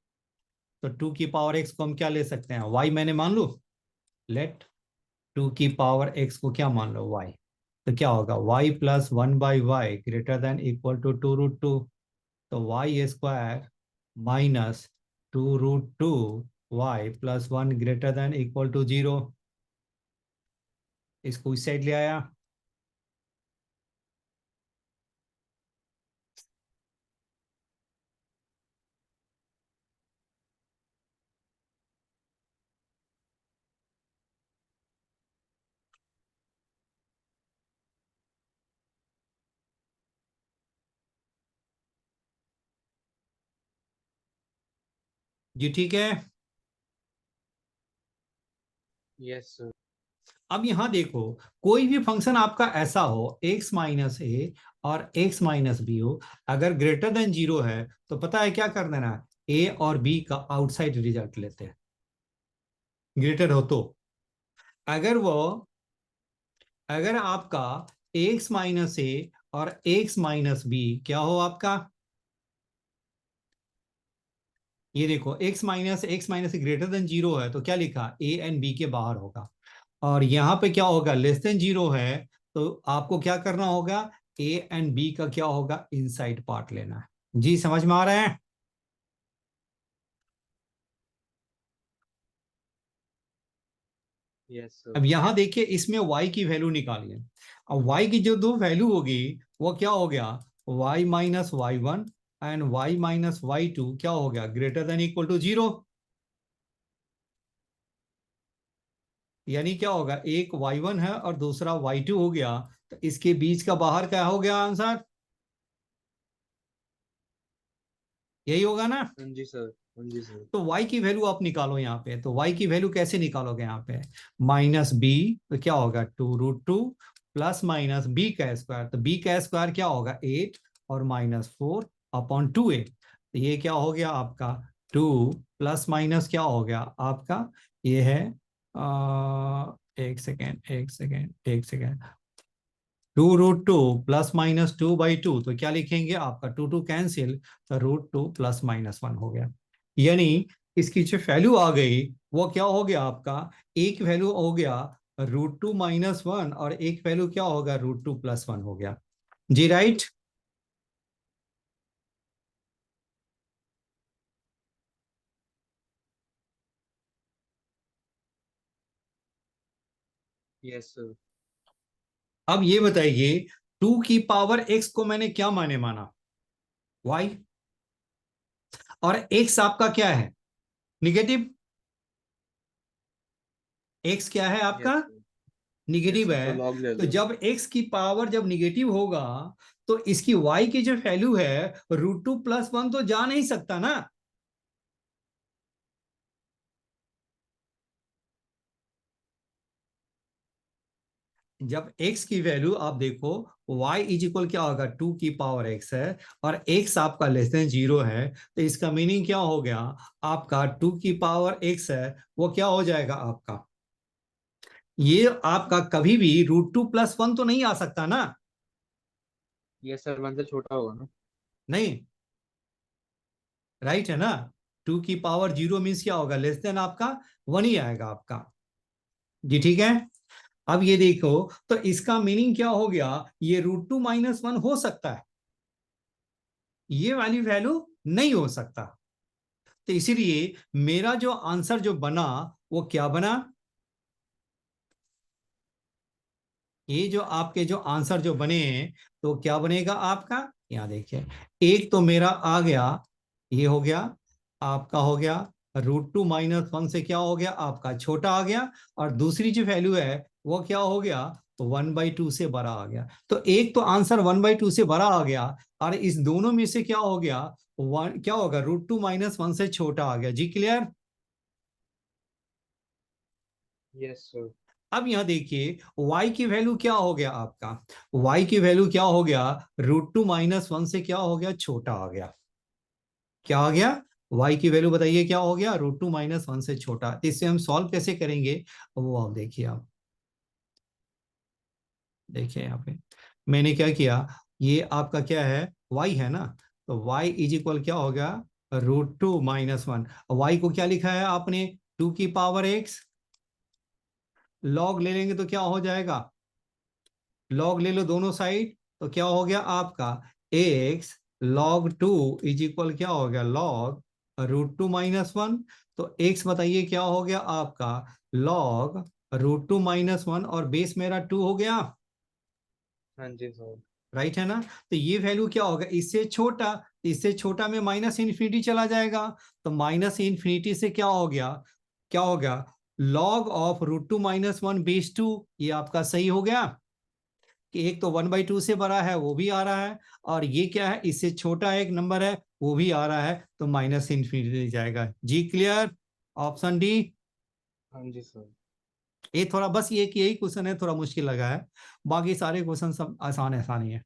तो 2 की पावर x को हम क्या ले सकते हैं, y मैंने मान लू, लेट 2 की पावर x को क्या मान लो, y। तो क्या होगा, y plus 1/y greater than equal to 2√2। तो y square minus 2√2 y plus 1 greater than equal to 0। इसको इस साइड ले आया, जी ठीक है। Yes sir. अब यहां देखो, कोई भी फंक्शन आपका ऐसा हो x माइनस ए और x माइनस बी हो, अगर ग्रेटर देन 0 है तो पता है क्या कर देना, a और b का आउटसाइड रिजल्ट लेते हैं, ग्रेटर हो तो। अगर वो, अगर आपका x माइनस ए और x माइनस बी क्या हो आपका, ये देखो x माइनस ग्रेटर देन 0 है तो क्या लिखा, a एंड b के बाहर होगा, और यहां पे क्या होगा, लेस देन 0 है तो आपको क्या करना होगा, ए एंड बी का क्या होगा, इनसाइड पार्ट लेना है। जी समझ में आ रहा है। Yes sir. अब यहां देखिए, इसमें y की वैल्यू निकालिए। अब y की जो दो वैल्यू होगी वो क्या हो गया, y minus y1 and y minus y2 क्या हो गया, ग्रेटर देन इक्वल टू 0। यानी क्या होगा, एक y1 है और दूसरा y2 हो गया, तो इसके बीच का बाहर क्या हो गया आंसर, यही होगा ना। हाँ जी सर। हाँ जी सर। तो y की वैल्यू आप निकालो यहाँ पे, तो y की वैल्यू कैसे निकालोगे यहाँ पे, माइनस बी, तो क्या होगा 2√2 प्लस माइनस बी का स्क्वायर, तो बी का स्क्वायर क्या होगा 8 और -4/2a, तो ये क्या हो गया आपका 2 प्लस माइनस क्या हो गया आपका, ये है एक सेकेंड एक सेकेंड एक सेकेंड, 2√2 प्लस माइनस 2/2, तो क्या लिखेंगे आपका 2 कैंसिल, तो √2 प्लस -1 हो गया। यानी इसकी जो वैल्यू आ गई वो क्या हो गया आपका, एक वैल्यू हो गया √2 -1 और एक वैल्यू क्या होगा, √2 + 1 हो गया। जी राइट। Yes sir. अब ये बताइए, 2 की पावर x को मैंने क्या माने माना, y, और x आपका क्या है, निगेटिव, x क्या है यस आपका, सर। यस निगेटिव सर, है। तो लॉग ले तो लो। जब x की पावर जब निगेटिव होगा तो इसकी y की जो वैल्यू है √2 + 1 तो जा नहीं सकता ना। जब x की वैल्यू आप देखो, y इज इक्वल क्या होगा, 2 की पावर x है और x आपका लेस देन 0 है, तो इसका मीनिंग क्या हो गया आपका, 2 की पावर x है वो क्या हो जाएगा आपका, ये आपका कभी भी √2 + 1 तो नहीं आ सकता ना। यस सर, 1 से छोटा होगा ना। नहीं, राइट है ना। 2 की पावर 0 मीन्स क्या होगा, लेस देन आपका 1 ही आएगा आपका। जी ठीक है। अब ये देखो, तो इसका मीनिंग क्या हो गया, ये √2 - 1 हो सकता है, ये वाली वैल्यू नहीं हो सकता। तो इसीलिए मेरा जो आंसर जो बना वो क्या बना, ये जो आपके जो आंसर जो बने तो क्या बनेगा आपका, यहां देखिए, एक तो मेरा आ गया, ये हो गया आपका, हो गया √2 - 1 से क्या हो गया आपका छोटा आ गया, और दूसरी जो वैल्यू है वो क्या हो गया, तो 1/2 से बड़ा आ गया। तो एक तो आंसर 1/2 से बड़ा आ गया, और इस दोनों में से क्या हो गया, वन क्या होगा, √2 - 1 से छोटा आ गया। जी क्लियर। Yes sir. अब यहां देखिए y की वैल्यू क्या हो गया आपका, y की वैल्यू क्या हो गया, √2 - 1 से क्या हो गया, छोटा आ गया। क्या आ गया, y की वैल्यू बताइए क्या हो गया, √2 - 1 से छोटा। तो इससे हम सॉल्व कैसे करेंगे, वो आप देखिए, आप देखिए यहाँ पे मैंने क्या किया, ये आपका क्या है, y है ना, तो y इज इक्वल क्या हो गया, √2 - 1। y को क्या लिखा है आपने, 2 की पावर x, लॉग ले लेंगे तो क्या हो जाएगा, लॉग ले लो दोनों साइड, तो क्या हो गया आपका, x log 2 इज इक्वल क्या हो गया, लॉग √2 - 1। तो x बताइए क्या हो गया आपका, लॉग √2 - 1, और बेस मेरा 2 हो गया, हाँ जी सर। राइट है ना। तो ये वैल्यू क्या होगा, इससे छोटा, इससे छोटा में -∞ चला जाएगा, तो -∞ से क्या हो गया, क्या हो गया, लॉग ऑफ √2 - 1 बेस 2, ये आपका सही हो गया, कि एक तो 1/2 से बड़ा है वो भी आ रहा है, और ये क्या है, इससे छोटा एक नंबर है वो भी आ रहा है, तो -∞ जाएगा। जी क्लियर, ऑप्शन डी। हाँ जी सर। ये थोड़ा बस ये कि यही क्वेश्चन है थोड़ा मुश्किल लगा है, बाकी सारे क्वेश्चन सब आसान आसान ही है।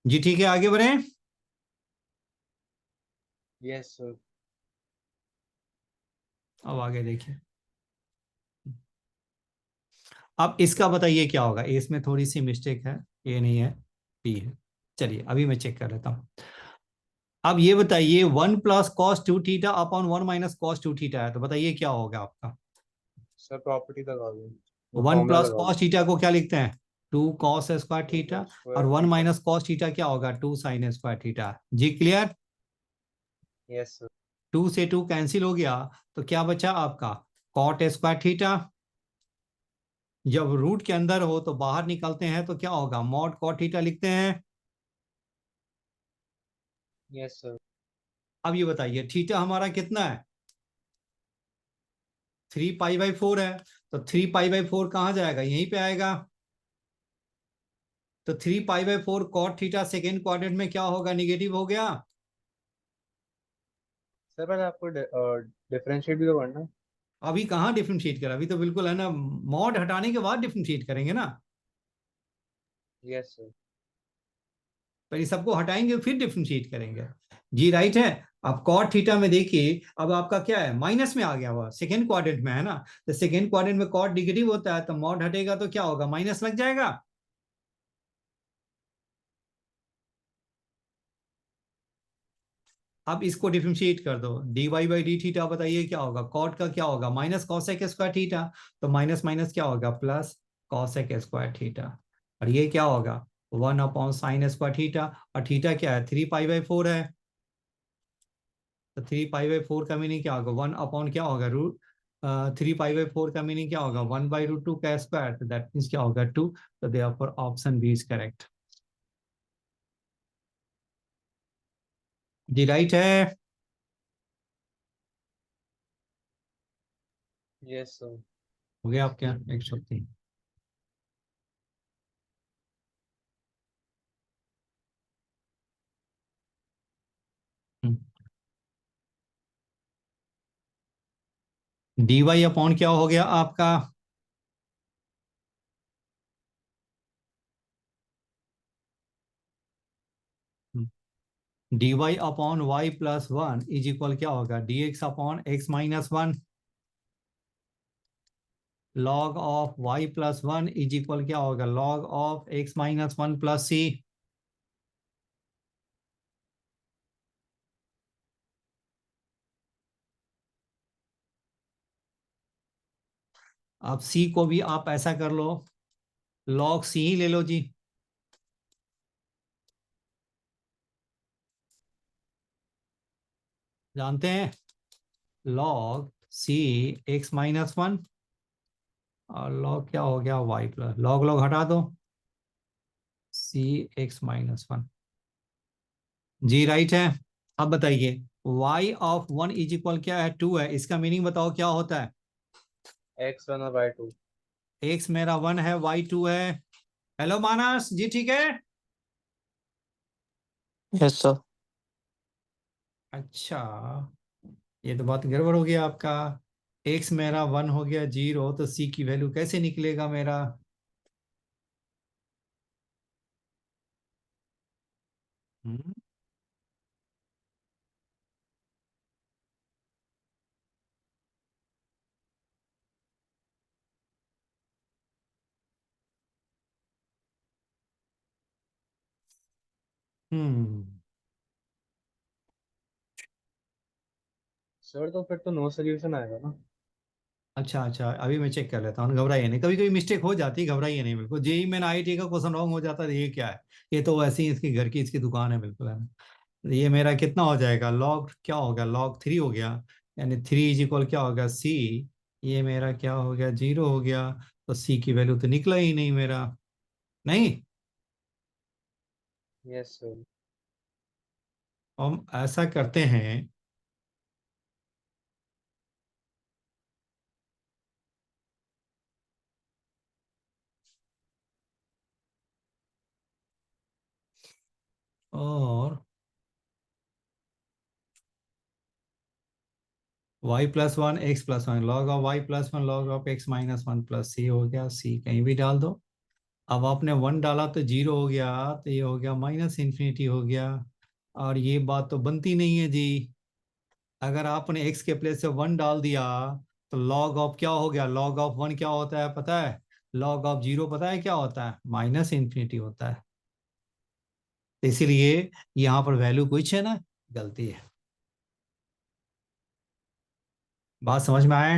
जी ठीक है, आगे बढ़े। Yes sir. अब आगे देखिए, अब इसका बताइए क्या होगा, इसमें थोड़ी सी मिस्टेक है, ये नहीं है, बी है। चलिए अभी मैं चेक कर लेता हूं। अब ये बताइए 1 + cos 2θ/(1 - cos 2θ) है, तो बताइए क्या होगा आपका। सर प्रॉपर्टी लगा दो, वो 1 फॉर्मूला + लगा दो। cos थीटा को क्या लिखते हैं, 2 cos² थीटा, और स्क्वायर 1 थीटा। - cos थीटा क्या होगा, 2 sin² थीटा। जी क्लियर। Yes sir. 2 से 2 कैंसिल हो गया, तो क्या बचा आपका, cot² थीटा। जब रूट के अंदर हो तो बाहर निकलते हैं तो क्या होगा, मॉड cot थीटा लिखते हैं। Yes sir. अब ये बताइए थीटा हमारा कितना है, 3π/4 है, तो 3π/4 कहाँ जाएगा, यहीं पे आएगा। तो 3π/4 cot थीटा सेकेंड क्वाड्रेंट में क्या होगा, निगेटिव हो गया। सर पहले आपको डिफरेंशिएट भी तो करना है। अभी कहाँ डिफरेंशिएट करा, अभी तो बिल्कुल है ना, मॉड हटाने के बाद डिफरेंशिएट करेंगे ना, यस सर। पहले सबको हटाएंगे फिर डिफरेंशिएट करेंगे। जी राइट है। अब cot थीटा में देखिए, अब आपका क्या है, माइनस में आ गया हुआ, सेकेंड क्वाड्रेंट में है ना, तो सेकेंड क्वाड्रेंट में cot नेगेटिव होता है, तो मॉड हटेगा तो क्या होगा, माइनस लग जाएगा। अब इसको डिफरेंशिएट कर दो, dy/d थीटा बताइए क्या होगा, cot का क्या होगा, -cos² थीटा, तो माइनस माइनस क्या होगा, +cos² थीटा, और ये क्या होगा, 1/sin² थीटा, और थीटा क्या है, 3π/4 है, तो 3π/4 का मीनिंग क्या होगा, 1 क्या होगा, 3π/4 का मीनिंग क्या होगा, 1/√2 का स्क्वायर, तो दैट मीन्स क्या होगा, 2। तो therefore option B is correct. जी राइट है। Yes sir. हो गया आपके यहाँ 103। dy/, क्या हो गया आपका, dy/y+1 इज इक्वल क्या होगा, dx/x - 1। log of y plus one is equal क्या होगा, log of x minus one plus C. अब c को भी आप ऐसा कर लो, log c ही ले लो जी। जानते हैं log c x minus one और log क्या हो गया y प्लस, log log हटा दो, c x माइनस वन जी, राइट है। अब बताइए y of one is equal क्या है, टू है, इसका मीनिंग बताओ क्या होता है। x1 और y2। x मेरा वन है, y टू है। हेलो मानस जी, ठीक है। Yes sir. अच्छा, ये तो बात गड़बड़ हो गया आपका। x मेरा वन हो गया जीरो, तो c की वैल्यू कैसे निकलेगा मेरा। हम्म, हम्म। सर तो फिर तो नो सोल्यूशन आएगा ना। अच्छा अच्छा, अभी मैं चेक कर लेता हूँ, घबराइए नहीं, कभी कभी मिस्टेक हो जाती है, घबराइए नहीं बिल्कुल। जेई में आईटी का क्वेश्चन रॉन्ग हो जाता है, ये क्या है, ये तो वैसे ही इसकी घर की इसकी दुकान है बिल्कुल, है ना। ये मेरा कितना हो जाएगा, लॉग क्या हो गया, लॉग थ्री हो गया, यानी थ्री इज इक्वल क्या हो गया सी। ये मेरा क्या हो गया, जीरो हो गया, तो सी की वैल्यू तो निकला ही नहीं मेरा। नहीं, यस सर। हम ऐसा करते हैं, और y plus one X plus one, log of y plus one log of x minus one plus C हो गया, सी कहीं भी डाल दो। अब आपने वन डाला तो जीरो हो गया, तो ये हो गया माइनस इन्फिनिटी हो गया, और ये बात तो बनती नहीं है जी। अगर आपने x के प्लेस से वन डाल दिया, तो log ऑफ क्या हो गया, log ऑफ वन क्या होता है पता है, log ऑफ जीरो पता है क्या होता है, माइनस इन्फिनिटी होता है। तो इसीलिए यहाँ पर वैल्यू कुछ है ना, गलती है। बात समझ में आए।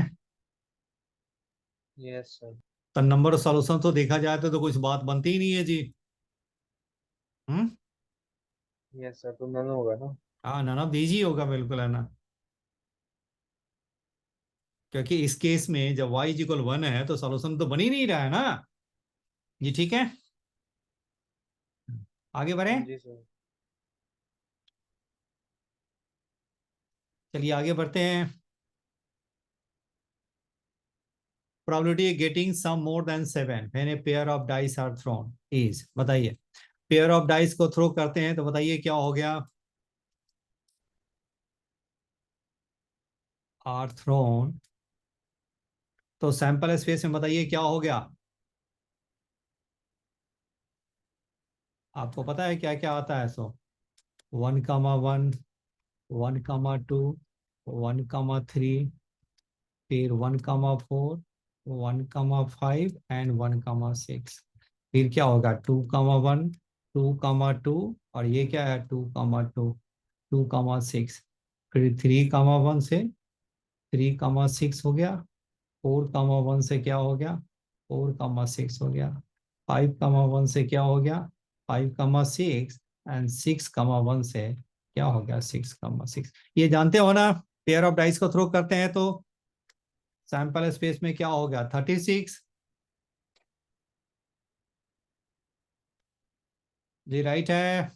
Yes sir. तो नंबर सॉल्यूशन तो देखा जाए तो कुछ बात बनती ही नहीं है जी। हम्म। यस सर, तो नन होगा ना। हाँ ना, ना इजी होगा बिल्कुल, है ना। क्योंकि इस केस में जब y इक्वल वन है तो सॉल्यूशन तो बन ही नहीं रहा है ना। जी ठीक है, आगे बढ़े। हाँ जी सर। चलिए आगे बढ़ते हैं। probability of getting some more than seven when a pair of dice are thrown is, बताइए। पेयर ऑफ डाइस को थ्रो करते हैं तो बताइए क्या हो गया, आर थ्रोन, तो सैंपल स्पेस में बताइए क्या हो गया। आपको पता है क्या क्या आता है, so one comma one, one comma two, one comma three, फिर one comma four, one comma five and one comma six. फिर क्या होगा, two comma one, two comma two, और ये क्या है two comma two, two comma six. फिर three comma one से थ्री कामा सिक्स हो गया, फोर कामा वन से क्या हो गया, फोर कामा सिक्स हो गया, फाइव कामा वन से क्या हो गया, five comma six, and six comma one से क्या हो गया, सिक्स कामा सिक्स। ये जानते हो ना, पेयर ऑफ डाइस को थ्रो करते हैं तो सैंपल स्पेस में क्या हो गया, 36। जी राइट है।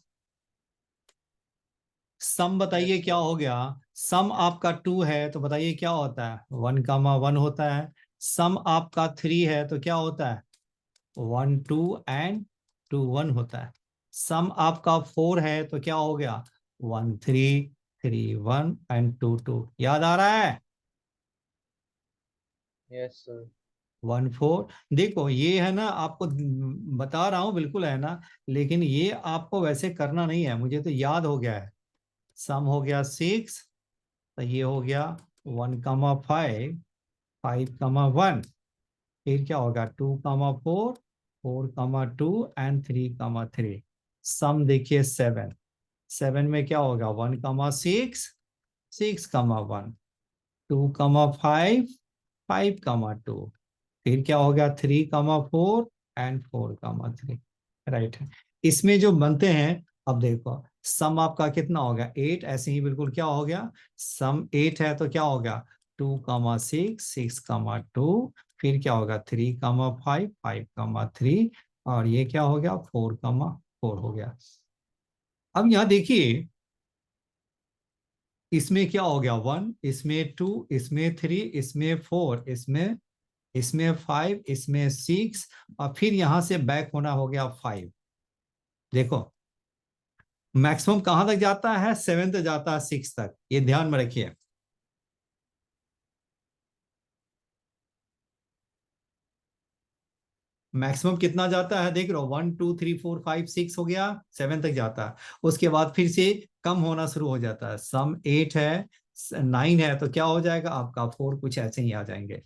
सम बताइए यस क्या सर। हो गया, सम आपका टू है तो बताइए क्या होता है, वन कामा वन होता है। सम आपका थ्री है तो क्या होता है, one two and two one होता है। सम आपका फोर है तो क्या हो गया, one three, three one and two two. याद आ रहा है, यस सर। One four. देखो ये है ना, आपको बता रहा हूं बिल्कुल, है ना, लेकिन ये आपको वैसे करना नहीं है, मुझे तो याद हो गया है। सम हो गया सिक्स, तो ये हो गया one comma five, five comma one, फिर क्या होगा 2,4, 4,2 एंड 3,3। सम देखिए 7, 7 में क्या होगा 1,6, 6,1, 2,5, 5,2, फिर क्या होगा 3,4 एंड 4,3। राइट है। इसमें जो बनते हैं, अब देखो सम आपका कितना होगा 8, ऐसे ही बिल्कुल क्या हो गया, सम 8 है तो क्या होगा 2,6, 6,2, फिर क्या होगा 3,5, 5,3, और ये क्या हो गया 4,4 हो गया। अब यहां देखिए इसमें क्या हो गया 1, इसमें 2, इसमें 3, इसमें 4, इसमें 5, इसमें 6, और फिर यहां से बैक होना हो गया 5। देखो मैक्सिमम कहां तक जाता है 7 तक जाता है 6 तक, ये ध्यान में रखिए। मैक्सिमम कितना जाता है देख रहे हो 1 2 3 4 5 6 हो गया, 7 तक जाता है। उसके बाद फिर से कम होना शुरू हो जाता है। सम 8 है, 9 है तो क्या हो जाएगा आपका 4, कुछ ऐसे ही आ जाएंगे।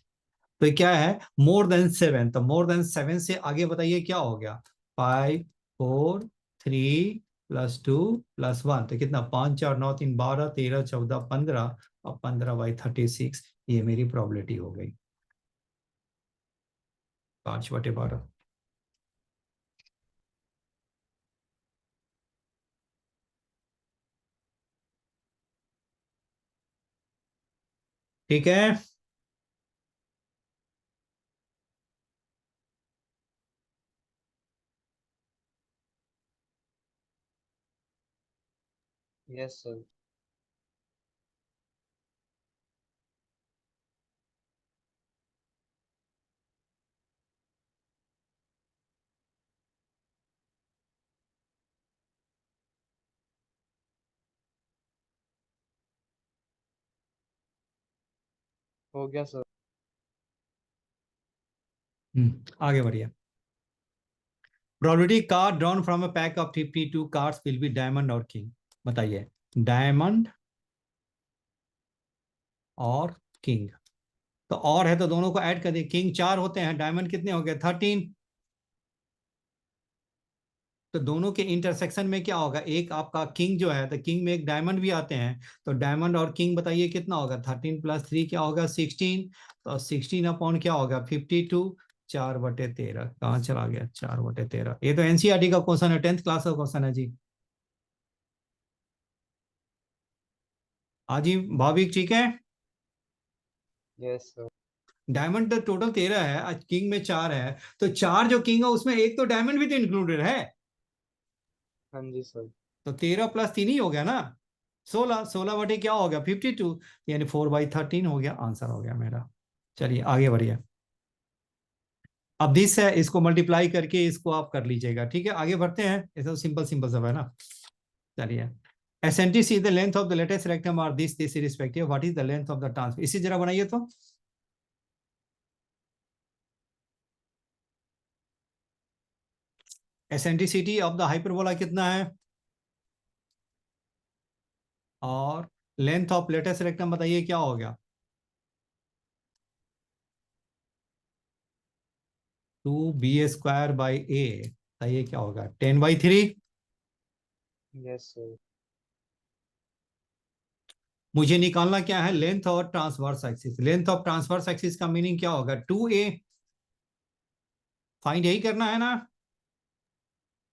तो ये क्या है मोर देन 7, तो मोर देन 7 से आगे बताइए क्या हो गया 5 4 3 +2 +1, तो कितना 5 4 9 3 12 13 14 15, और 15/36, ये मेरी प्रोबेबिलिटी हो गई 5/12। ठीक है। Yes sir. हो गया सर। आगे बढ़िए। Probability card drawn from a pack of 52 cards will be diamond और किंग। बताइए डायमंड और किंग, तो और है तो दोनों को ऐड कर दिए, किंग 4 होते हैं, डायमंड कितने हो गए 13। तो दोनों के इंटरसेक्शन में क्या होगा, एक आपका किंग जो है तो किंग में एक डायमंड भी आते हैं, तो डायमंड और किंग बताइए कितना होगा 13 + 3 क्या होगा 16, तो 16 अपॉन क्या होगा 52, 4/13 कहाँ चला गया 4/13। ये तो एनसीईआरटी का क्वेश्चन है, 10th क्लास का क्वेश्चन है जी। हाँ जी भाविक ठीक है। Yes sir. डायमंड तो टोटल 13 है, आज किंग में 4 है, तो 4 जो किंग है उसमें एक तो डायमंड भी तो इंक्लूडेड है, हाँ जी सर। तो 13 + 3 ही हो गया ना 16, 16/, क्या हो गया 52, यानी 4/13 हो गया, आंसर हो गया मेरा। चलिए आगे बढ़िए। अब दिस है, इसको मल्टीप्लाई करके इसको आप कर लीजिएगा, ठीक है आगे बढ़ते हैं, ये तो सिंपल सिंपल सब है ना। चलिए eccentric is the length of the latus rectum और this respective, what is the length of the transverse, इसी जरा बनाइए तो। एसेंट्रिसिटी ऑफ द हाइपरबोला कितना है, और लेंथ ऑफ लेटेस्ट रेक्टम बताइए क्या हो गया 2b² a, बताइए क्या होगा 10/3। Yes sir. मुझे निकालना क्या है लेंथ और transverse axis, length of transverse axis का मीनिंग क्या होगा 2a, फाइंड यही करना है ना।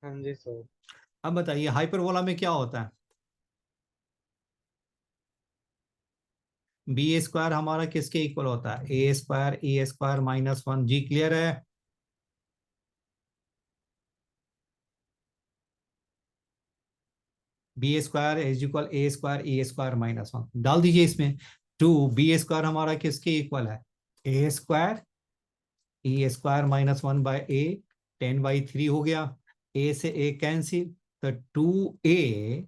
हाँ जी सर। अब बताइए हाइपरबोला में क्या होता है, b² हमारा किसके इक्वल होता है a² e² -1, जी क्लियर है। b² a² e² डाल दीजिए इसमें। 2b² हमारा किसके इक्वल है a² e² -1/a, 10/3 हो गया, a से a कैंसिल, तो 2a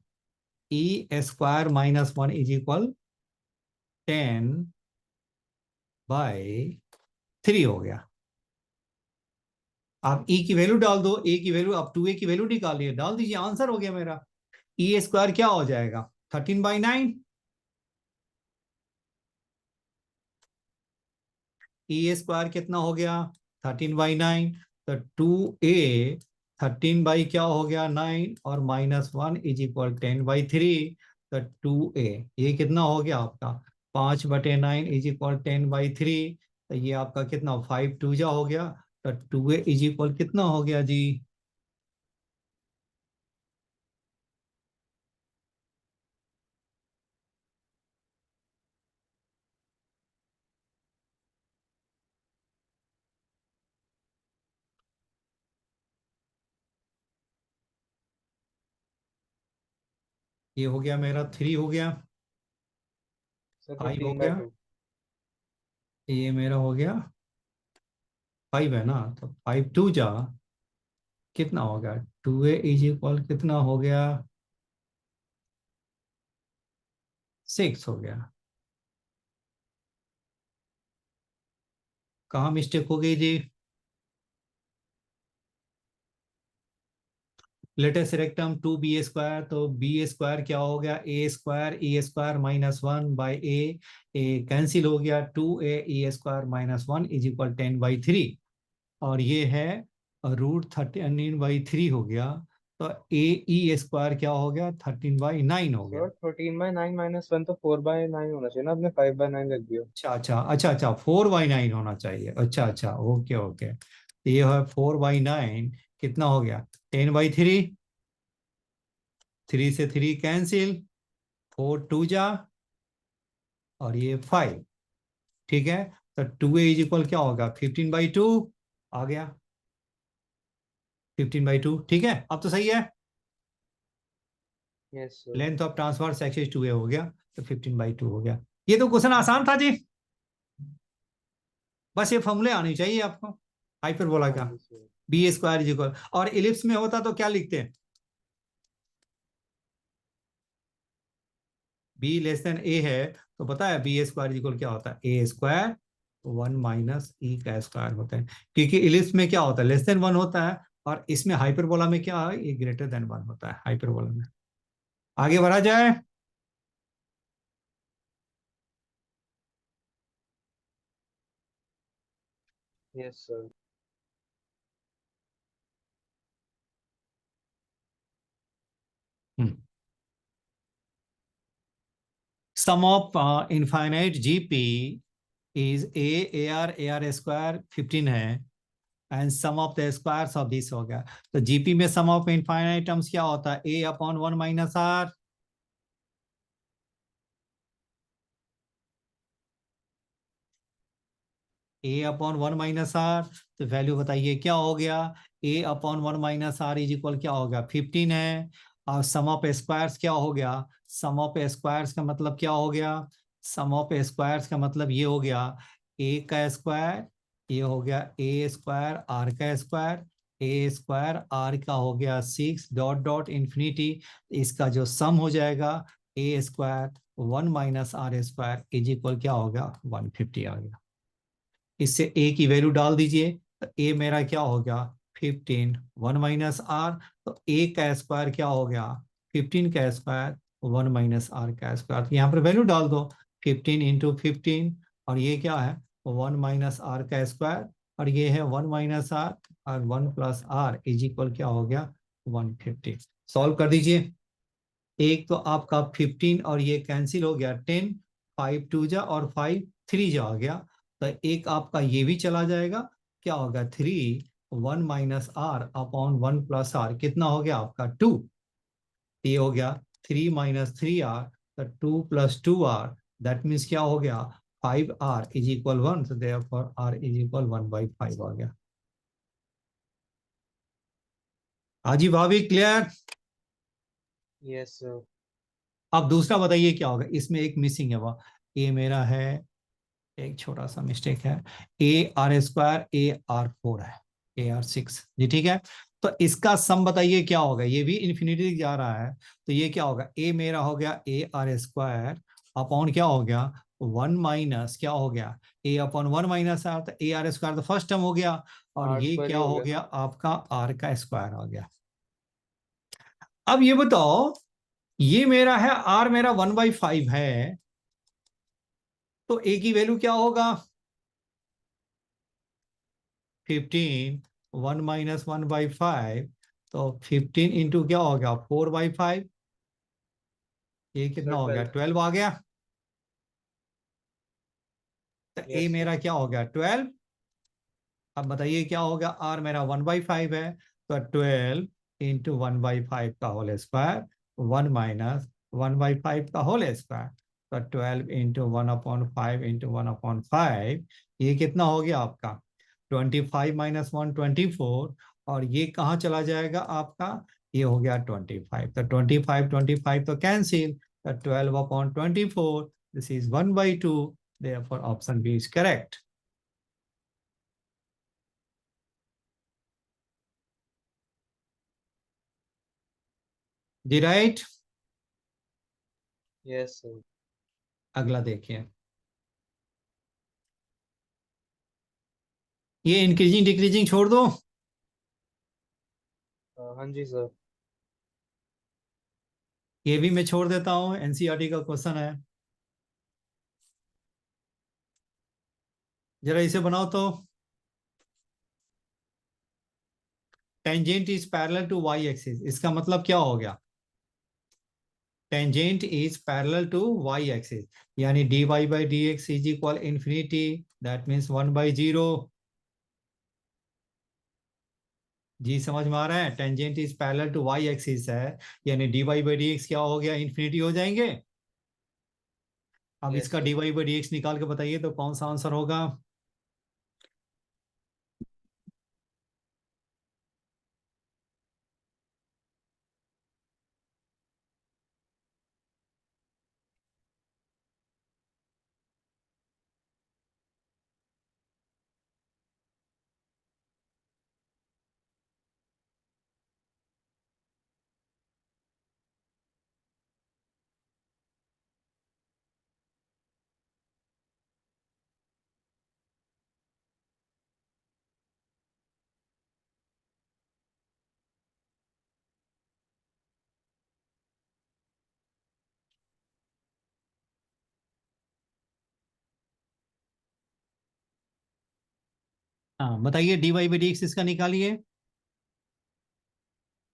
e² -1 = 10/3 हो गया। आप e की वैल्यू डाल दो, a की वैल्यू, आप 2a की वैल्यू निकालिए, डाल दीजिए, आंसर हो गया मेरा। e² क्या हो जाएगा 13/9, e² कितना हो गया 13/9, तो 2a 13 क्या हो गया 9 और -1 इज इक्वल 10/3, तो 2a ये कितना हो गया आपका 5/9 इज इक्वल 10/3, तो ये आपका कितना 5 2 जा हो गया, तो 2a इज इक्वल कितना हो गया जी, ये हो गया मेरा 3 हो गया, सर 5 हो 15/2। गया, ये मेरा हो गया 5 है ना, तो 5 2 जा कितना हो गया 2a इज इक्वल कितना हो गया 6 हो गया। कहाँ मिस्टेक हो गई जी, लेटेस्ट रेक्टम 2b² तो b² क्या हो गया a² -1/a कैंसिल हो गया 2a e² - 1 इज इक्वल 10/3, और ये है √13/3 हो गया, तो a e² क्या हो गया 13/9 हो गया। सर 13/9 - 1 तो 4/9 होना चाहिए ना, आपने 5/9 लिख दिया। अच्छा 4/9 होना चाहिए, अच्छा ओके ओके, तो ये है 4/9 कितना हो गया 10/3, 3 से 3 कैंसिल, 4 2 जा और ये 5, ठीक है, तो 2a इज इक्वल क्या होगा 15/2 आ गया, 15/2 ठीक है, अब तो सही है, yes sir. Length of transverse axis 2a हो गया, तो 15/2 हो गया। ये तो क्वेश्चन आसान था जी, बस ये फॉर्मूले आनी चाहिए आपको हाइपरबोला हाँ का, जी सर। b² इज इक्वल, और इलिप्स में होता तो क्या लिखते हैं, b लेस देन a है, तो पता है b² इक्वल क्या होता है a² 1 - e का स्क्वायर होता है, क्योंकि इलिप्स में क्या होता है लेस देन 1 होता है, और इसमें हाइपरबोला में क्या है ये ग्रेटर देन 1 होता है हाइपरबोला में। आगे बढ़ा जाए, yes sir. Sum of infinite GP is ar² 15 है, and sum of the squares of this हो गया, तो जीपी में सम ऑफ इनफाइनाइट टर्म्स क्या होता है a/1 - r, a/1 - r, तो वैल्यू बताइए क्या हो गया a/1 - r इज इक्वल क्या हो गया 15 है, और सम ऑफ स्क्वायर्स क्या हो गया, सम ऑफ स्क्वायर्स का मतलब क्या हो गया, सम ऑफ स्क्वायर्स का मतलब ये हो गया a का स्क्वायर, ये हो गया a² r का स्क्वायर, a² r का हो गया 6 डॉट डॉट इंफिनिटी, इसका जो सम हो जाएगा a² 1 - r² इज इक्वल क्या होगा 150 आ गया। इससे a की वैल्यू डाल दीजिए, तो a मेरा क्या हो गया 15 1 - r, तो a का स्क्वायर क्या हो गया 15 का स्क्वायर 1 - r का स्क्वायर, तो यहाँ पर वैल्यू डाल दो 15 × 15, और ये क्या है 1 - r का स्क्वायर, और ये है 1 - r, और 1 + r इज इक्वल क्या हो गया 150। सॉल्व कर दीजिए, एक तो आपका 15 और ये कैंसिल हो गया 10, 5 2 जा और 5 3 जा आ गया, तो एक आपका ये भी चला जाएगा, क्या होगा 3 1 - r/1 + r कितना हो गया आपका 2, ये हो गया 3 - 3r, तो 2 + 2r, दैट मीन्स क्या हो गया 5r इज इक्वल 1, तो देयरफॉर r इज इक्वल 1/5 आ गया। हाजी भाभी क्लियर। Yes sir. अब दूसरा बताइए क्या होगा, इसमें एक मिसिंग है, वह ये मेरा है एक छोटा सा मिस्टेक है, ar² ar4 है ar6 जी, ठीक है, तो इसका सम बताइए क्या होगा, ये भी इन्फिनिटी जा रहा है, तो ये क्या होगा a मेरा हो गया ar² अपॉन क्या हो गया 1 माइनस क्या हो गया a/1 - r, तो ar² तो फर्स्ट टर्म हो गया, और आर ये स्क्वायर ही क्या हो हो गया। गया आपका r का स्क्वायर आ गया। अब ये बताओ, ये मेरा है r मेरा 1/5 है, तो a की वैल्यू क्या होगा 15, 1 माइनस 1/5, तो 15 इंटू क्या हो गया 4/5, ये कितना सर हो गया 12। 12 आ गया। तो ए यस मेरा सर। क्या हो गया 12। अब बताइए क्या हो गया, आर मेरा 1/5 है, तो 12 इंटू 1/5 का होल स्क्वायर, 1 माइनस 1/5 का होल स्क्वायर, तो 12 इंटू 1/5 इंटू 1/5, ये कितना हो गया आपका 25 माइनस 1 24, और ये कहाँ चला जाएगा आपका, ये हो गया 25, तो 25 तो कैंसिल, तो 12/24, this is 1/2, therefore option B is correct. दी राइट। Yes sir. अगला देखिए, ये इंक्रीजिंग डिक्रीजिंग छोड़ दो, हाँ जी सर। ये भी मैं छोड़ देता हूं, एनसीईआरटी का क्वेश्चन है। जरा इसे बनाओ तो, tangent is parallel to Y axis, इसका मतलब क्या हो गया, tangent is parallel to Y axis, यानी dy by D X is equal infinity, that means 1/0। जी समझ में आ रहा है, tangent is parallel to Y axis है, यानी dy बाई डी एक्स क्या हो गया, इन्फिनिटी हो जाएंगे। अब यस इसका sir. dy by D X निकाल के बताइए तो कौन सा आंसर होगा। हाँ बताइए, dy बाई डी एक्स इसका निकालिए,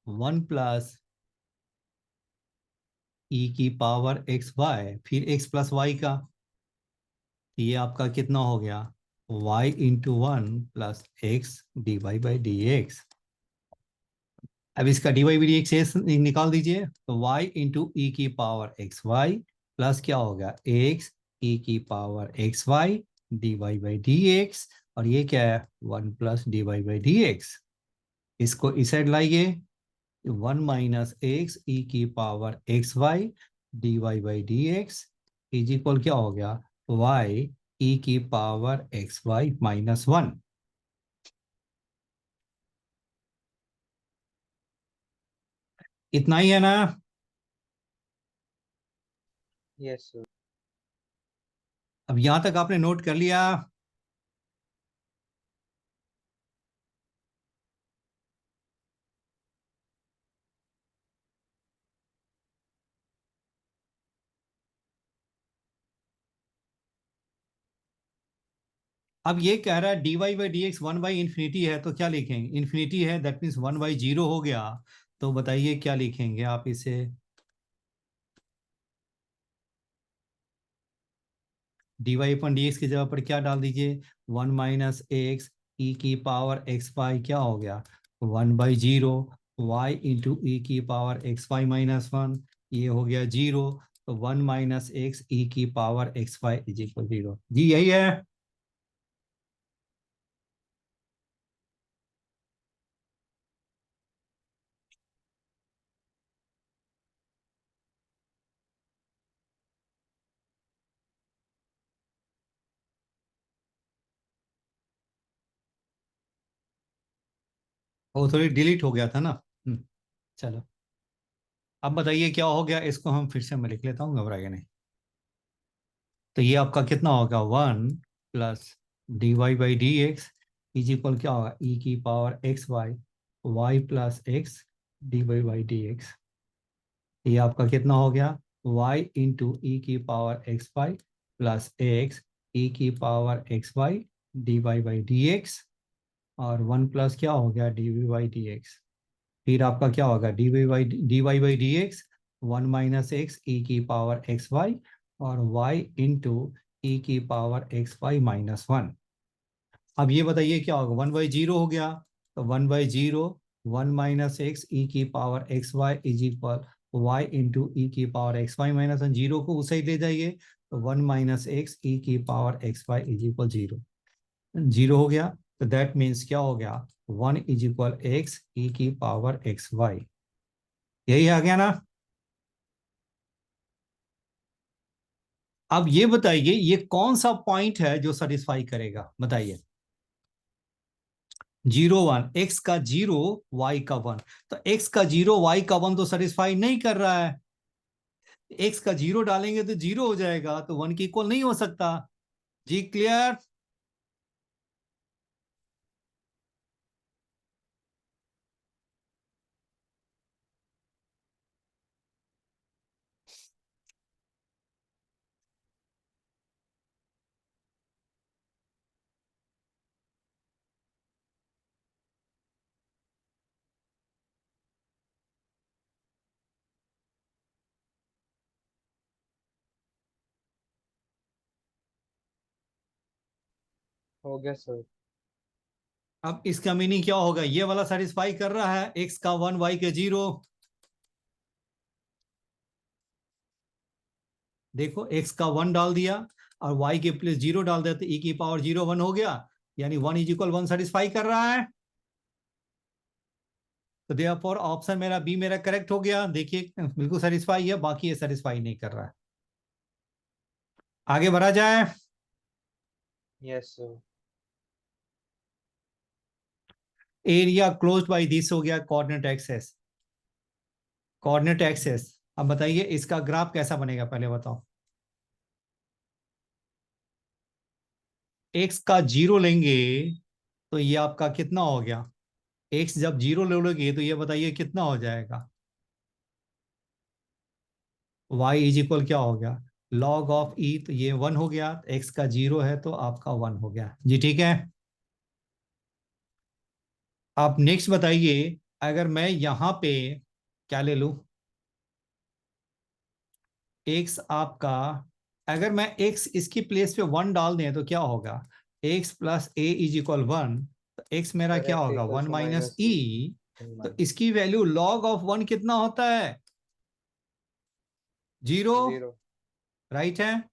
1 प्लस ई की पावर एक्स वाई, फिर एक्स प्लस वाई का, ये आपका कितना हो गया, y into 1 plus X D Y by D X. अब इसका D Y by D X निकाल दीजिए, तो y इंटू ई की पावर एक्स वाई प्लस क्या हो गया एक्स ई की power X Y D Y by D X, और ये क्या है 1 plus D Y by D X. इसको इस साइड लाइए, 1 माइनस एक्स ई की power X Y D Y by D X is equal क्या हो गया y ई की पावर एक्स वाई माइनस 1। इतना ही है ना। Yes sir. अब यहां तक आपने नोट कर लिया। अब ये कह रहा है D Y by D X 1/इन्फिनिटी है, तो क्या लिखेंगे, इन्फिनिटी है दैट मीन्स 1/0 हो गया, तो बताइए क्या लिखेंगे आप इसे, डी वाई अपन डी एक्स की जगह पर क्या डाल दीजिए, 1 माइनस एक्स ई की पावर एक्स वाई क्या हो गया 1/0, वाई इंटू ई की पावर एक्स वाई माइनस 1, ये हो गया 0, तो 1 माइनस एक्स ई की power X Y is equal 0। जी यही है। वो थोड़ी डिलीट हो गया था ना। चलो, अब बताइए क्या हो गया, इसको हम फिर से मैं लिख लेता हूँ, घबराइए नहीं। तो ये आपका कितना होगा 1 plus D Y by D X is equal क्या होगा ई की power X Y Y plus X D Y by D X. ये आपका कितना हो गया y इंटू ई की power X Y plus X ई की power X Y D Y by D X. और 1 प्लस क्या हो गया D V by D X. फिर आपका क्या होगा D Y by D X 1 minus X ई की पावर एक्स वाई और y इंटू ई की पावर एक्स वाई माइनस 1। अब ये बताइए क्या होगा, 1/0 हो गया, तो 1/0 1 माइनस एक्स ई की power X Y is equal Y into e की power X Y minus 1। Zero को उसे ही ले जाइए, तो 1 माइनस एक्स ई की power X Y is equal 0। 0 हो गया, तो दैट मीन्स क्या हो गया 1 इज इक्वल एक्स ई की पावर एक्स वाई। यही आ गया ना। अब ये बताइए ये कौन सा पॉइंट है जो सेटिस्फाई करेगा, बताइए। 0 1 एक्स का 0 वाई का 1, तो एक्स का 0 वाई का 1 तो सेटिस्फाई नहीं कर रहा है। एक्स का 0 डालेंगे तो 0 हो जाएगा, तो 1 के इक्वल नहीं हो सकता। जी क्लियर। हो गया सर। अब इसका मीनिंग क्या होगा, ये वाला सेटिस्फाई कर रहा है, एक्स का 1 वाई के 0। देखो एक्स का 1 डाल दिया और वाई के प्लेस 0 डाल दिया, तो ई की पावर 0 1 हो गया, यानी 1 इज इक्वल 1 सेटिस्फाई कर रहा है। तो देयरफॉर ऑप्शन मेरा बी मेरा करेक्ट हो गया। देखिए बिल्कुल सेटिस्फाई है, बाकी ये सेटिस्फाई नहीं कर रहा है। आगे बढ़ा जाए। Yes sir. Area closed by this हो गया कोऑर्डिनेट एक्सेस। कोऑर्डिनेट एक्सेस, अब बताइए इसका ग्राफ कैसा बनेगा, पहले बताओ। एक्स का 0 लेंगे तो ये आपका कितना हो गया, एक्स जब 0 ले लोगे तो ये बताइए कितना हो जाएगा। y इज इक्वल क्या हो गया लॉग ऑफ ई, तो ये 1 हो गया, एक्स का 0 है तो आपका 1 हो गया जी। ठीक है, आप नेक्स्ट बताइए। अगर मैं यहां पे क्या ले लूं, एक्स आपका, अगर मैं एक्स इसकी प्लेस पे 1 डाल दें तो क्या होगा, x plus A is equal 1, तो एक्स मेरा सर क्या एक्स होगा इक्वल्स 1 टू माइनस माइनस ई। तो वन इसकी वैल्यू लॉग ऑफ 1 कितना होता है 0। जीरो। राइट है,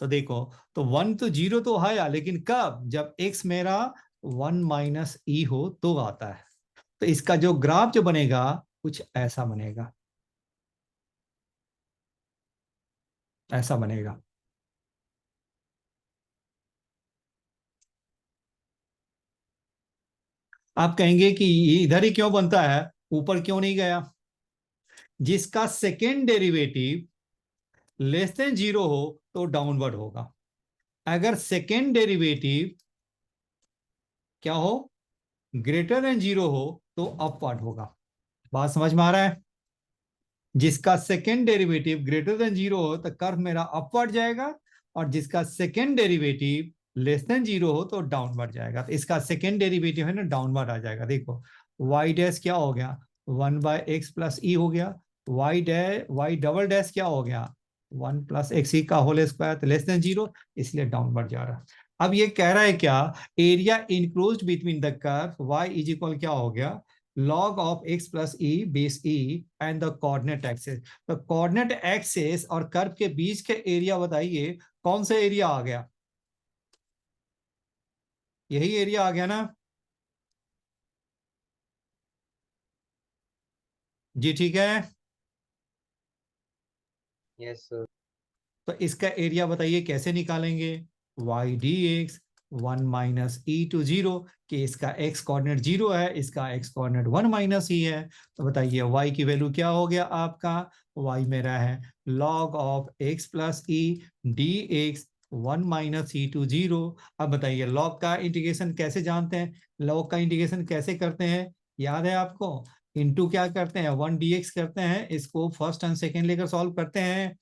तो देखो, तो 1 तो 0 तो आया, लेकिन कब, जब एक्स मेरा 1 माइनस ई हो तो आता है। तो इसका जो ग्राफ जो बनेगा कुछ ऐसा बनेगा, ऐसा बनेगा। आप कहेंगे कि ये इधर ही क्यों बनता है, ऊपर क्यों नहीं गया। जिसका सेकेंड डेरिवेटिव लेस देन 0 हो तो डाउनवर्ड होगा, अगर सेकेंड डेरिवेटिव क्या हो ग्रेटर देन 0 हो तो अपवर्ड होगा। बात समझ में आ रहा है। जिसका सेकेंड डेरिवेटिव ग्रेटर देन 0 हो तो कर्व मेरा अपवर्ड जाएगा, और जिसका सेकेंड डेरिवेटिव लेस देन 0 हो तो डाउनवर्ड जाएगा। तो इसका सेकेंड डेरिवेटिव है ना डाउनवर्ड आ जाएगा। देखो y डैश क्या हो गया 1/x प्लस ई हो गया, y डबल डैश क्या हो गया 1 प्लस एक्स ई का होल स्क्वायर, तो लेस देन 0, इसलिए डाउनवर्ड जा रहा है। अब ये कह रहा है क्या, area enclosed between the curve y is equal क्या हो गया log of x plus e base e and the coordinate axis। तो कोऑर्डिनेट एक्सिस और कर्व के बीच के एरिया बताइए कौन सा एरिया आ गया, यही एरिया आ गया ना जी। ठीक है, यस सर। तो इसका एरिया बताइए कैसे निकालेंगे, Y D X 1 minus E to 0, कि इसका एक्स कोऑर्डिनेट 0 है, इसका एक्स कोऑर्डिनेट 1 माइनस ई है। तो बताइए वाई की वैल्यू क्या हो गया आपका, वाई मेरा है log of X plus E D X 1 minus E to 0। अब बताइए लॉग का इंटीग्रेशन कैसे जानते हैं, लॉग का इंटीग्रेशन कैसे करते हैं, याद है आपको, इनटू क्या करते हैं 1 डी एक्स करते हैं, इसको फर्स्ट एंड सेकेंड लेकर सॉल्व करते हैं।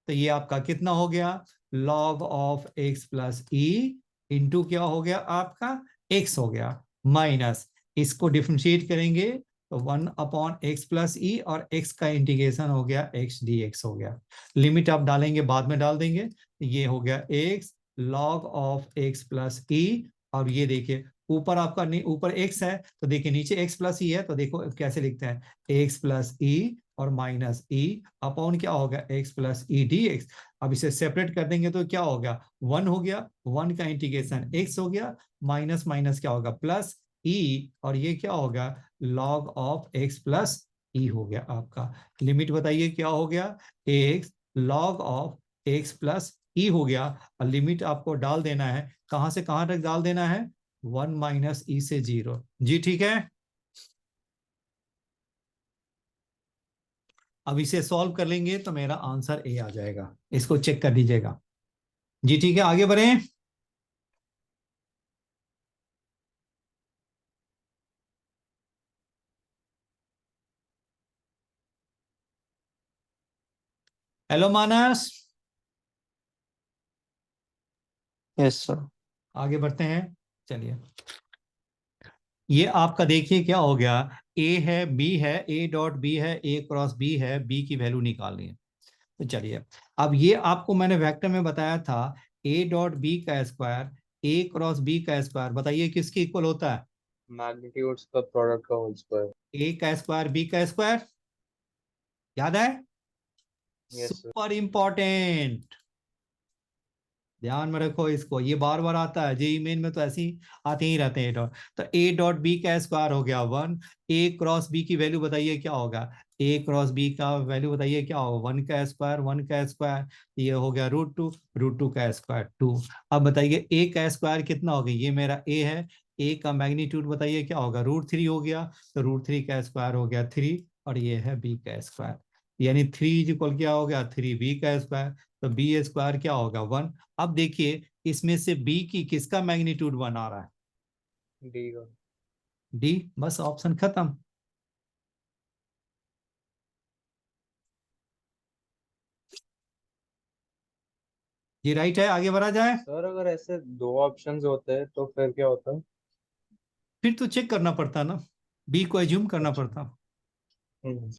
तो ये आपका कितना हो गया log of X plus E into क्या हो गया आपका x हो गया, माइनस इसको डिफरेंशिएट करेंगे तो 1/x+e और x का इंटीग्रेशन हो गया x dx हो गया। लिमिट आप डालेंगे बाद में डाल देंगे, ये हो गया x log ऑफ x+e। और ये देखिए ऊपर आपका नहीं, ऊपर x है तो देखिए नीचे x+e है, तो देखो कैसे लिखते हैं x+e और माइनस e अपॉन क्या होगा x+e dx। अब इसे सेपरेट कर देंगे तो क्या होगा 1 हो गया, 1 का इंटीग्रेशन x हो गया, माइनस माइनस क्या होगा प्लस e, और ये क्या होगा log ऑफ x+e हो गया आपका। लिमिट बताइए क्या हो गया x log ऑफ x+e हो गया। और लिमिट आपको डाल देना है, कहां से कहां तक डाल देना है 1 माइनस e से 0। जी ठीक है, अब इसे सॉल्व कर लेंगे तो मेरा आंसर ए आ जाएगा, इसको चेक कर लीजिएगा। जी ठीक है, आगे बढ़ें। हेलो मानस, यस सर। आगे बढ़ते हैं। चलिए, ये आपका देखिए क्या हो गया, ए है बी है, ए डॉट बी है, ए क्रॉस बी है, बी की वैल्यू निकालनी है। तो चलिए, अब ये आपको मैंने वेक्टर में बताया था ए डॉट बी का स्क्वायर ए क्रॉस बी का स्क्वायर, बताइए किसके इक्वल होता है मैग्नीट्यूड्स का प्रोडक्ट का होल स्क्वायर। ए का स्क्वायर बी का स्क्वायर, याद है? Yes sir. सुपर इंपॉर्टेंट, ध्यान में रखो इसको, ये बार बार आता है जेई मेन में, तो ऐसे ही आते ही रहते हैं डॉट। तो ए डॉट बी का स्क्वायर हो गया 1, ए क्रॉस बी की वैल्यू बताइए क्या होगा, ए क्रॉस बी का वैल्यू बताइए क्या होगा 1 का स्क्वायर, 1 का स्क्वायर ये हो गया √2, √2 का स्क्वायर 2। अब बताइए ए का स्क्वायर कितना हो गया, ये मेरा ए है, ए का मैग्नीट्यूड बताइए क्या होगा √3 हो गया, तो √3 का स्क्वायर हो गया 3, और ये है बी का स्क्वायर, यानी 3 इज इक्वल क्या हो गया 3b का स्क्वायर, तो बी स्क्वायर क्या होगा 1। अब देखिए इसमें से बी की किसका मैग्नीट्यूड 1 आ रहा है, डी का। डी, बस ऑप्शन खत्म। ये राइट है, आगे बढ़ा जाए। सर अगर ऐसे दो ऑप्शंस होते हैं तो फिर क्या होता है? फिर तो चेक करना पड़ता ना, बी को एज्यूम करना अच्छा। पड़ता। हम्म।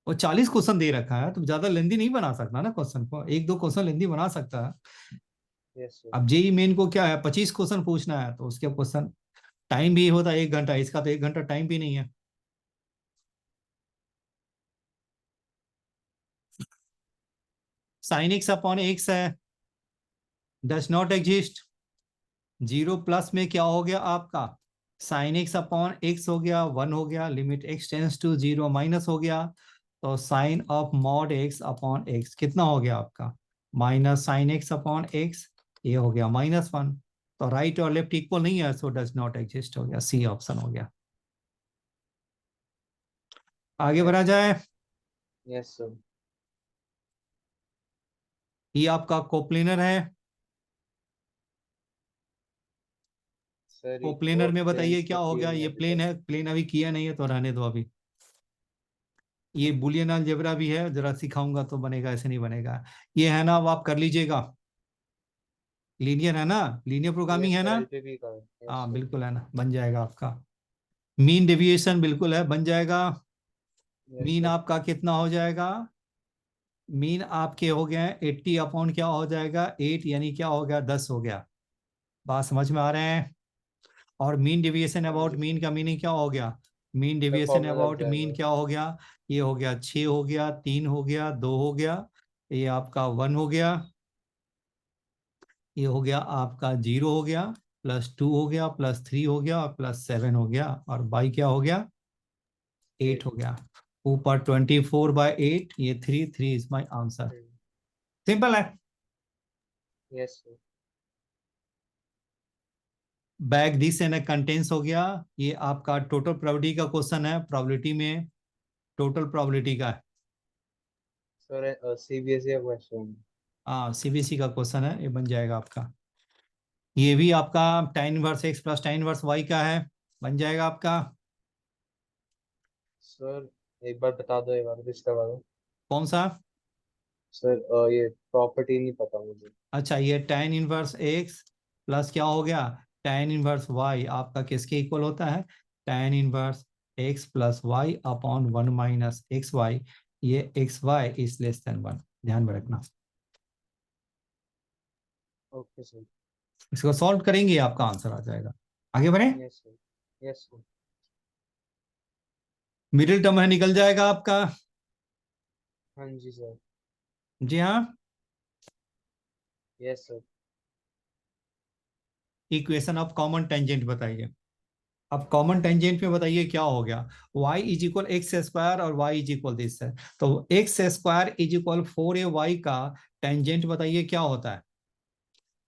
और 40 क्वेश्चन दे रखा है तो ज्यादा लेंदी नहीं बना सकता ना क्वेश्चन को, एक दो क्वेश्चन लेंदी बना सकता है। Yes sir. अब जेई मेन को क्या है 25 क्वेश्चन पूछना है, तो उसके क्वेश्चन टाइम भी होता है 1 घंटा, इसका तो 1 घंटा टाइम भी नहीं है। साइन एक्स अपॉन एक्स है, डज नॉट एग्जिस्ट। 0 प्लस में क्या हो गया आपका साइन एक्स अपॉन एक्स हो गया 1 हो गया, limit x tends to 0 minus हो गया, तो sine of mod X upon X कितना हो गया आपका minus sine X upon X, ये हो गया -1। तो राइट और लेफ्ट इक्वल नहीं है, सो डज नॉट एग्जिस्ट हो गया, सी ऑप्शन हो गया। आगे बढ़ा जाए। Yes sir. ये आपका कोप्लेनर है, सर कोप्लेनर इक्वल में बताइए प्लेन्स क्या तो हो किए गया, नहीं ये अभी प्लेन तक। है, प्लेन अभी किया नहीं है तो रहने दो अभी। ये बुलियन अलजेब्रा भी है, जरा सिखाऊंगा तो बनेगा, ऐसे नहीं बनेगा। ये है ना, अब आप कर लीजिएगा, लीनियर है ना, लीनियर प्रोग्रामिंग यस है सर, ना, एलपीबी का है। यस हाँ सर। बिल्कुल है ना, बन जाएगा आपका। मीन डेविएशन बिल्कुल है, बन जाएगा। Yes mean sir. आपका कितना हो जाएगा, मीन आपके हो गए 80 अपॉन क्या हो जाएगा 8, यानी क्या हो गया 10 हो गया। बात समझ में आ रहे हैं? और मीन डेविएशन हाँ अबाउट जी मीन सर। का मीनिंग क्या हो गया, मीन सर डेविएशन फॉर्मूला लग अबाउट मीन जाएगा। क्या हो गया, ये हो गया 6 हो गया, 3 हो गया, 2 हो गया, ये आपका 1 हो गया, ये हो गया आपका 0 हो गया, +2 हो गया, +3 हो गया, और +7 हो गया, और बाई क्या हो गया 8 हो गया। ऊपर 24/8, ये 3 इज माई आंसर। सिंपल है। Yes sir. Bag this and contains हो गया, ये आपका टोटल प्रोबेबिलिटी का क्वेश्चन है, प्रोबेबिलिटी में टोटल प्रोबेबिलिटी का है। सर सीबीएसई का क्वेश्चन। हाँ सीबीएसई का क्वेश्चन है, ये बन जाएगा आपका। ये भी आपका tan inverse x plus tan inverse y का है, बन जाएगा आपका। सर एक बार बता दो, एक बार फिर से करवा दो। कौन सा? सर ये प्रॉपर्टी नहीं पता मुझे। अच्छा, ये tan इनवर्स x प्लस क्या हो गया, tan इनवर्स y आपका किसके इक्वल होता है, tan inverse x plus Y upon 1 minus X Y, ये X Y is less than 1, ध्यान में रखना। Okay sir. इसको सॉल्व करेंगे आपका आंसर आ जाएगा। आगे बढ़े, yes sir. Yes sir. Middle term है निकल जाएगा आपका। हाँ जी सर। जी हाँ, yes sir. Equation of common tangent बताइए। अब कॉमन टेंजेंट में बताइए क्या हो गया, y is equal x square और y इज इक्वल दिस है, तो x square is equal 4ay का टेंजेंट बताइए क्या होता है,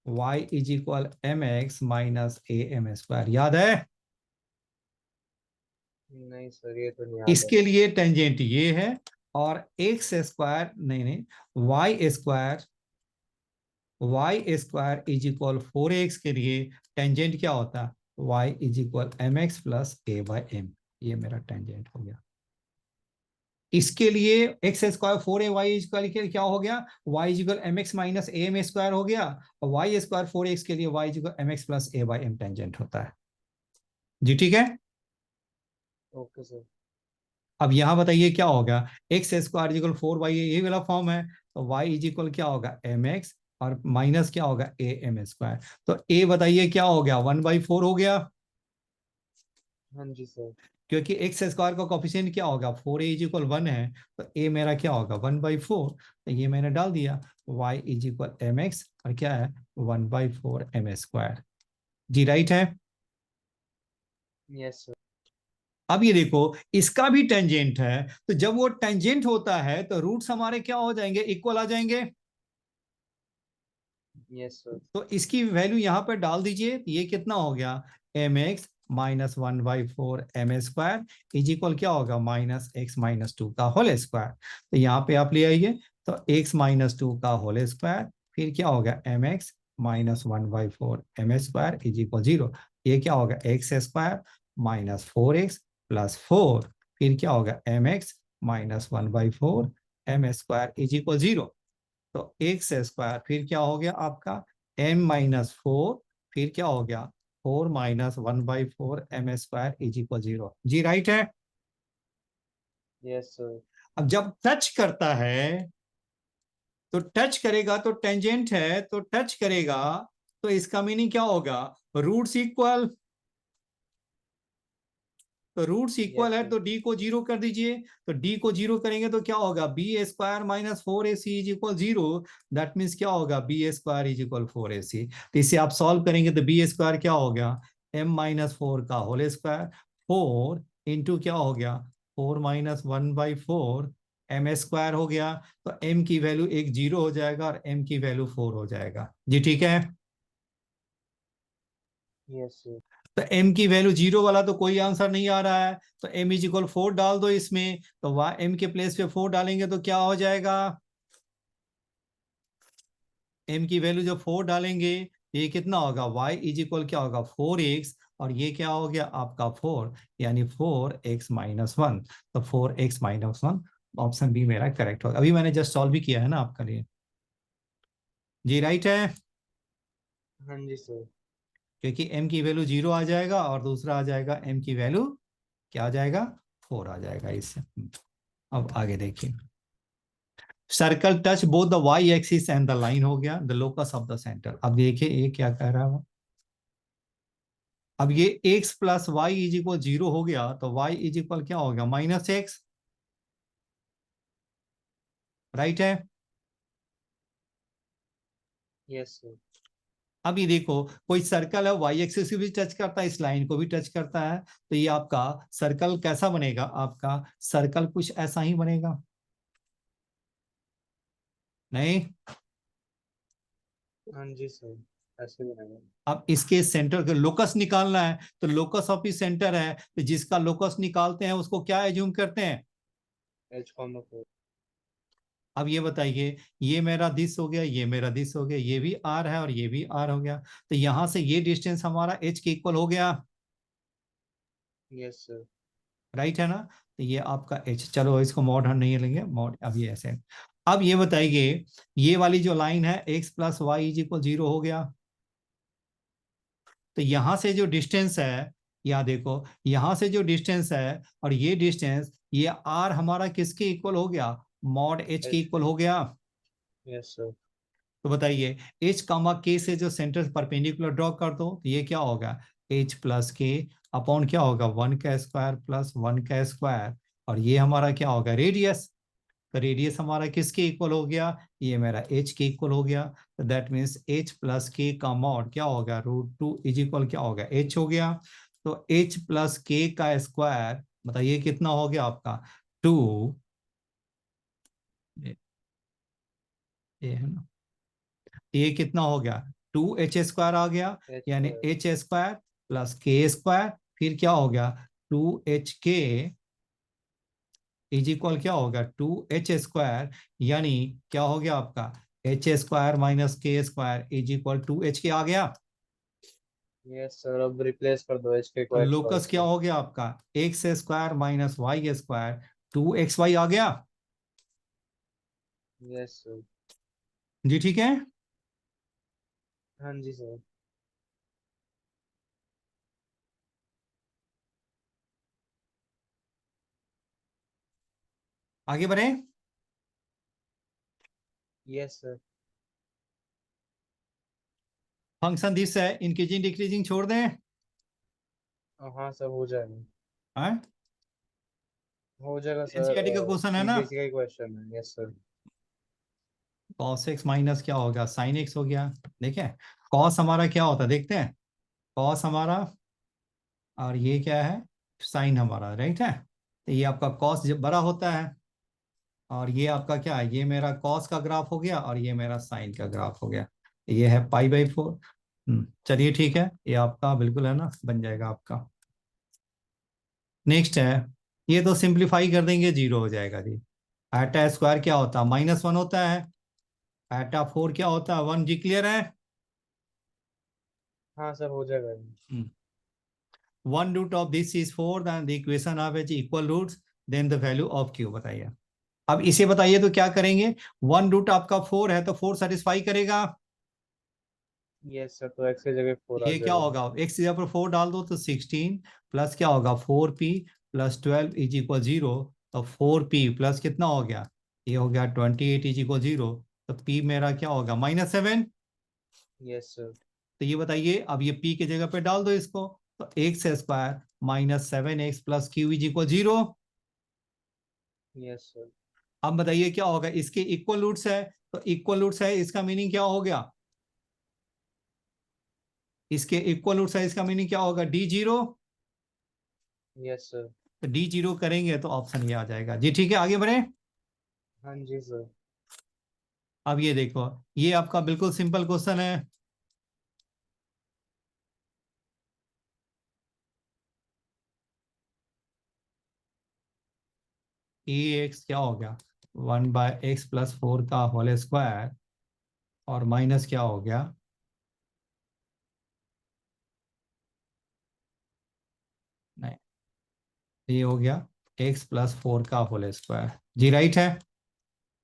y is equal M x minus A M square, याद है। नहीं सर, ये तो नहीं याद है। इसके लिए टेंजेंट ये है, और एक्स स्क्वायर नहीं, Y square is equal 4x के लिए टेंजेंट क्या होता है, y is equal M x plus A by M, ये मेरा टेंजेंट हो गया। इसके लिए एक्स स्क्वायर 4ay स्क्वायर के लिए क्या हो गया, y is equal M x minus A M square हो गया, और वाई स्क्वायर 4x के लिए y is equal M x plus A by m tangent होता है। जी ठीक है। Okay sir. अब यहां बताइए क्या होगा, एक्स स्क्वायर इक्वल 4y, ये वाला फॉर्म है, तो y इज इक्वल क्या होगा एम एक्स, और माइनस क्या होगा ए एम स्क्वायर, तो a बताइए क्या हो गया 1/4 हो गया, हाँ जी सर। क्योंकि एक्स स्क्वायर का कोफिशिएंट क्या होगा 4a इज इक्वल 1 है, तो a मेरा क्या होगा 1/4, तो ये मैंने डाल दिया, y is equal M x और क्या है 1/4 एम स्क्वायर। जी राइट है। Yes sir. अब ये देखो इसका भी टेंजेंट है, तो जब वो टेंजेंट होता है तो रूट्स हमारे क्या हो जाएंगे, इक्वल आ जाएंगे। Yes sir. तो इसकी वैल्यू यहां पर डाल दीजिए, ये कितना हो गया m x minus 1/4 M square is equal क्या होगा माइनस एक्स माइनस 2 का होल स्क्वायर, तो यहाँ पे आप ले आइए, तो एक्स माइनस 2 का होल स्क्वायर, फिर क्या होगा m x minus 1/4 M square is equal 0, ये क्या होगा x square minus 4x plus 4, फिर क्या होगा m x minus 1/4 M square is equal 0, तो एक्स स्क्वायर फिर क्या हो गया आपका m माइनस 4, फिर क्या हो गया 4 minus 1/4 M square is equal 0। जी राइट है। Yes sir. अब जब टच करता है, तो टच करेगा तो टेंजेंट है, तो टच करेगा, तो इसका मीनिंग क्या होगा, रूट्स इक्वल, तो रूट्स इक्वल यस है सर। तो डी को 0 कर दीजिए, तो डी को 0 करेंगे तो क्या होगा b square minus 4ac is equal 0, that means क्या होगा b square is equal 4ac, तो इसे आप सॉल्व करेंगे तो बी स्क्वायर क्या हो गया m माइनस 4 का होल स्क्वायर, 4 इंटू क्या हो गया 4 माइनस 1/4 एम स्क्वायर हो गया, तो m की वैल्यू एक 0 हो जाएगा और m की वैल्यू 4 हो जाएगा। जी ठीक है। Yes sir. तो m की वैल्यू 0 वाला तो कोई आंसर नहीं आ रहा है, तो m इज इक्वल 4 डाल दो इसमें, तो वह m के प्लेस पे 4 डालेंगे तो क्या हो जाएगा, m की वैल्यू जब 4 डालेंगे ये कितना होगा y इज इक्वल क्या होगा 4x, और ये क्या हो गया आपका 4, यानी 4x माइनस 1, तो 4x माइनस 1, ऑप्शन बी मेरा करेक्ट होगा। अभी मैंने जस्ट सॉल्व भी किया है ना आपके लिए। जी राइट है, हाँ जी सर। क्योंकि m की वैल्यू 0 आ जाएगा और दूसरा आ जाएगा m की वैल्यू क्या आ जाएगा 4 आ जाएगा इससे। अब आगे देखिए, circle touch both the y axis and the line हो गया the locus of the centre. अब देखिए ये क्या कह रहा है, अब ये x plus y is equal 0 हो गया, तो y इज इक्वल क्या हो गया माइनस एक्स, राइट है। Yes sir. अब ये देखो कोई सर्कल है वाई एक्सिस को भी टच करता है, इस लाइन को भी टच करता है, तो ये आपका सर्कल कैसा बनेगा, आपका सर्कल कुछ ऐसा ही बनेगा, नहीं। हाँ जी सर, ऐसे बनाएंगे। अब इसके सेंटर के लोकस निकालना है, तो लोकस ऑफ सेंटर है, तो जिसका लोकस निकालते हैं उसको क्या एज्यूम करते हैं। H comma 4। अब ये बताइए, ये मेरा दिस हो गया, ये मेरा दिस हो गया, ये भी आर है और ये भी आर हो गया, तो यहां से ये डिस्टेंस हमारा एच के इक्वल हो गया, यस सर। राइट है ना। तो ये आपका एच, चलो इसको मॉड हम नहीं लेंगे, मॉड अब ये ऐसे, अब ये बताइए, ये वाली जो लाइन है x plus y is equal 0 हो गया, तो यहां से जो डिस्टेंस है, यहाँ देखो, यहां से जो डिस्टेंस है और ये डिस्टेंस, ये r हमारा किसके इक्वल हो गया, मॉड h के इक्वल हो गया। Yes sir. तो बताइए h कामा k से जो सेंटर परपेंडिकुलर ड्रॉ कर दो, तो ये क्या होगा, h प्लस के अपॉन क्या होगा, 1 का स्क्वायर प्लस 1 का स्क्वायर, और ये हमारा क्या होगा, रेडियस। तो रेडियस हमारा किसके इक्वल हो गया, ये मेरा h के इक्वल हो गया। तो दैट मीन्स h प्लस के का मॉड क्या होगा, √2 इज इक्वल क्या होगा, h हो गया। तो h प्लस के का स्क्वायर बताइए कितना हो गया आपका, 2, ये है ना, ये कितना हो गया, 2h² आ गया, एच यानी स्क्वायर। h² प्लस के स्क्वायर, फिर क्या हो गया, 2hk इज इक्वल क्या होगा, 2h², यानी क्या हो गया आपका, h² माइनस के स्क्वायर इज इक्वल 2hk आ गया। यस सर, अब रिप्लेस कर दो एच के तो को एक्स वाई लोकस क्या से। हो गया आपका, x² माइनस y², 2xy आ गया। Yes sir. जी ठीक है। हाँ जी सर। आगे बढ़े। Yes sir. फंक्शन दिस है, इंक्रीजिंग डिक्रीजिंग छोड़ दें। हाँ सर, हो जाएगा। हाँ, हो जाएगा सर। एनसीईआरटी का क्वेश्चन है ना। सीबीएसई का ही क्वेश्चन है। Yes sir. cos x minus क्या होगा, sin x हो गया। देखें cos हमारा क्या होता है, देखते हैं, cos हमारा, और ये क्या है, sin हमारा, राइट है। तो ये आपका cos जब बड़ा होता है, और ये आपका क्या है, ये मेरा cos का ग्राफ हो गया और ये मेरा sin का ग्राफ हो गया। ये है π/4। चलिए ठीक है, ये आपका बिल्कुल है ना, बन जाएगा आपका। नेक्स्ट है, ये तो सिंप्लीफाई कर देंगे, 0 हो जाएगा जी। एटा स्क्वायर क्या होता है, -1 होता है। एटा 4 क्या होता है, 1। जी क्लियर है। हाँ सर, हो जाएगा। 1 root of this is 4, then the equation of h equal roots, then the value of q बताइए। अब इसे बताइए तो क्या करेंगे, 1 रूट आपका 4 है तो 4 सेटिस्फाई करेगा। यस सर, तो एक्स की जगह 4 आ ये क्या जाएगा। होगा, x की जगह पर 4 डाल दो तो 16 प्लस क्या होगा 4p प्लस 12 इज इक्वल 0। तो 4p प्लस कितना हो गया, ये हो गया 28 इज इक्वल 0। तो p मेरा क्या होगा, -7। Yes sir. तो ये बताइए, अब ये p की जगह पे डाल दो इसको, तो x² minus 7x plus Q is equal 0। Yes sir. अब बताइए क्या होगा, इसके इक्वल रूट्स है, तो इक्वल रूट्स है इसका मीनिंग क्या हो गया, इसके इक्वल रूट्स है इसका मीनिंग क्या होगा, d0। Yes sir. तो d0 करेंगे तो ऑप्शन ये आ जाएगा। जी ठीक है, आगे बढ़े। हाँ जी सर। अब ये देखो, ये आपका बिल्कुल सिंपल क्वेश्चन है। ए एक्स क्या हो गया, 1/x+4 का होल स्क्वायर, और माइनस क्या हो गया, नहीं, ये हो गया x+4 का होल स्क्वायर। जी राइट है।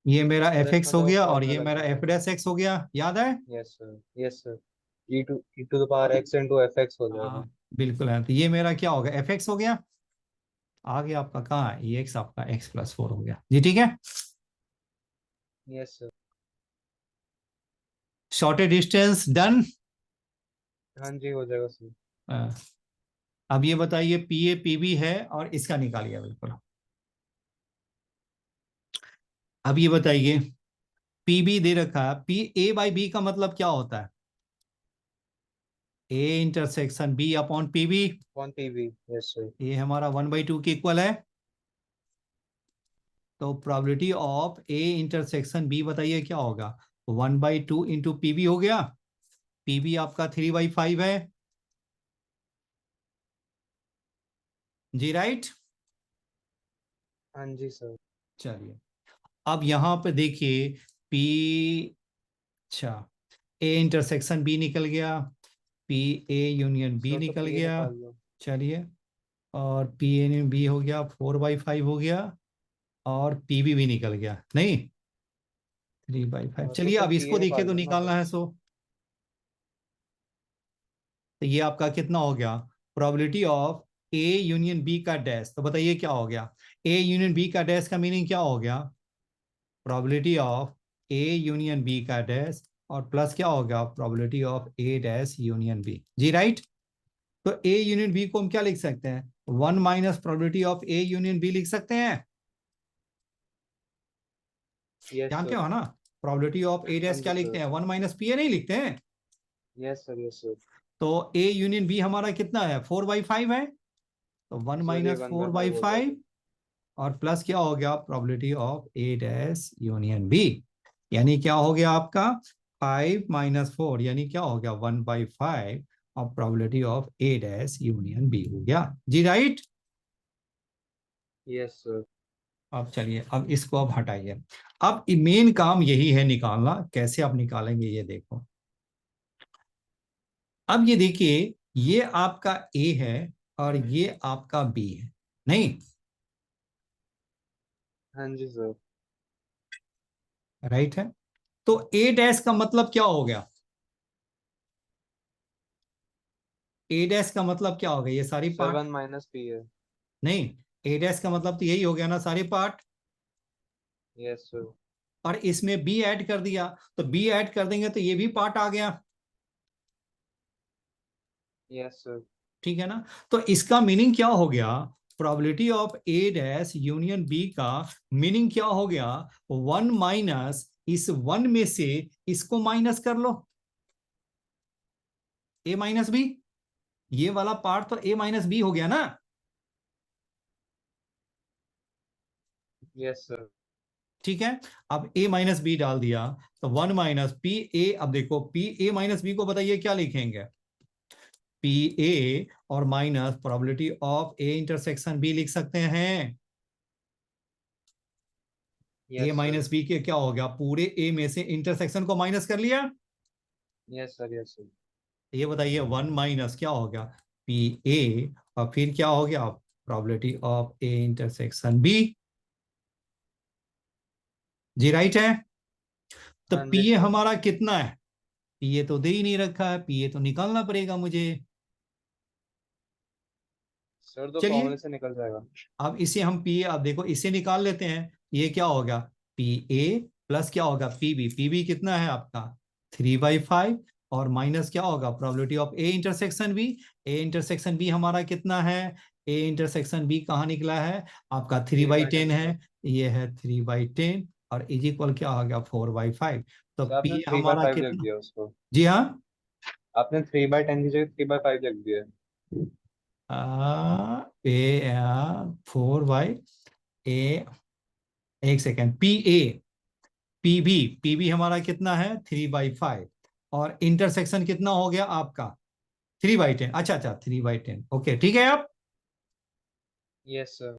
ये मेरा सर एफ एक्स इसमें हो तो गया और ये फॉर्मूला मेरा लगेगा। एफ डैश एक्स हो गया, याद है। Yes sir. Yes sir. E to the power x into f x हो जाएगा। हाँ बिल्कुल है, तो ये मेरा क्या होगा, एफ एक्स हो गया। आगे आपका कहाँ है, ये एक्स आपका x+4 हो गया। जी ठीक है। Yes sir. Shorted distance done. हाँ जी, हो जाएगा सर। अब ये बताइए, पी ए पी बी है और इसका निकालिए बिल्कुल। अब ये बताइए, पी बी दे रखा है, पी a/b का मतलब क्या होता है, A intersection B upon P B. One P V. Yes sir. ये हमारा 1/2 के इक्वल है। तो probability of A intersection B बताइए क्या होगा, 1/2 इंटू पी बी हो गया। पी बी आपका 3/5 है। जी राइट। हाँ जी सर। चलिए, अब यहां पे देखिए, पी, अच्छा, ए इंटरसेक्शन बी निकल गया, P A union B sir तो निकल पी ए गया। निकाल लो। चलिए, और पी ए यूनियन बी हो गया, 4/5 हो गया, और पी बी भी निकल गया नहीं। 3/5। तो चलिए सर अब इसको PA देखिए निकाल तो दो ना निकालना है सो। तो ये आपका कितना हो गया, probability of A union B का डैश। तो बताइए क्या हो गया, ए यूनियन बी का डैश का मीनिंग क्या हो गया, probability of A union B का डैश, और प्लस क्या हो गया, probability of A dash union B. जी राइट। तो ए यूनियन बी को हम क्या लिख सकते हैं, 1 minus probability of A union B लिख सकते हैं। यस जानते सर। हो ना, प्रोबेबिलिटी ऑफ ए हाँ डैश क्या जी लिखते सर। हैं, 1 माइनस पी ए नहीं लिखते हैं। Yes sir, yes sir. तो ए यूनियन बी हमारा कितना है, 4/5 है। तो 1 सर ये minus one four by by five हो गया फाइव सर। और प्लस क्या हो गया, probability of A dash union B, यानी क्या हो गया आपका 5 - 4, यानी क्या हो गया 1/5 और probability of A dash union B हो गया। जी राइट। Yes sir. अब चलिए अब इसको अब हटाइए। अब मेन काम यही है निकालना, कैसे आप निकालेंगे ये देखो। अब ये देखिए, ये आपका ए है और ये आपका बी है, नहीं हाँ जी सर। राइट है। तो ए डैश का मतलब क्या हो गया, ए डैश का मतलब क्या हो गया, ये सारी सर पार्ट, 1 - P है। नहीं, ए डैश का मतलब तो यही हो गया ना, सारे पार्ट। Yes sir. और इसमें बी ऐड कर दिया, तो बी ऐड कर देंगे तो ये भी पार्ट आ गया, यस सर। ठीक है ना। तो इसका मीनिंग क्या हो गया, probability of A dash union B का मीनिंग क्या हो गया, 1 माइनस इस 1 में से इसको माइनस कर लो, ए माइनस बी, ये वाला पार्ट तो ए माइनस बी हो गया ना। Yes sir. ठीक है, अब a माइनस बी डाल दिया, तो 1 माइनस पी ए। अब देखो पी ए माइनस बी को बताइए क्या लिखेंगे, पी ए और minus probability of A intersection B लिख सकते हैं। A yes sir. Minus B के क्या हो गया, पूरे ए में से इंटरसेक्शन को माइनस कर लिया। Yes sir. Yes sir. ये बताइए 1 माइनस क्या हो गया, पी ए, और फिर क्या हो गया, probability of A intersection B. जी राइट है। तो हाँ जी पी ए सर। हमारा कितना है, पी ए तो दे ही नहीं रखा है, पी ए तो निकालना पड़ेगा मुझे। सर तो चलिए फॉर्मूले से निकल जाएगा। अब इसे हम पी, अब देखो इसे निकाल लेते हैं, ये क्या होगा, पी ए प्लस क्या होगा पीबी, पीबी कितना है आपका 3/5, और माइनस क्या होगा probability of A intersection B, A intersection B हमारा कितना है, ए इंटरसेक्शन बी कहाँ निकला है आपका 3/10 3/10 सर। है, ये है 3/10, और इज इक्वल क्या हो गया 4/5। तो सर आपने पी थ्री बाय हमारा फाइव लिख कितना, दिया उसको। जी हाँ, आपने 3/10 की जगह 3/5 लिख दिया। ए 4/ए, एक second, P A, P B, P B हमारा कितना है 3/5, और इंटरसेक्शन कितना हो गया आपका 3/10, अच्छा अच्छा 3/10, ओके ठीक है। अब यस सर।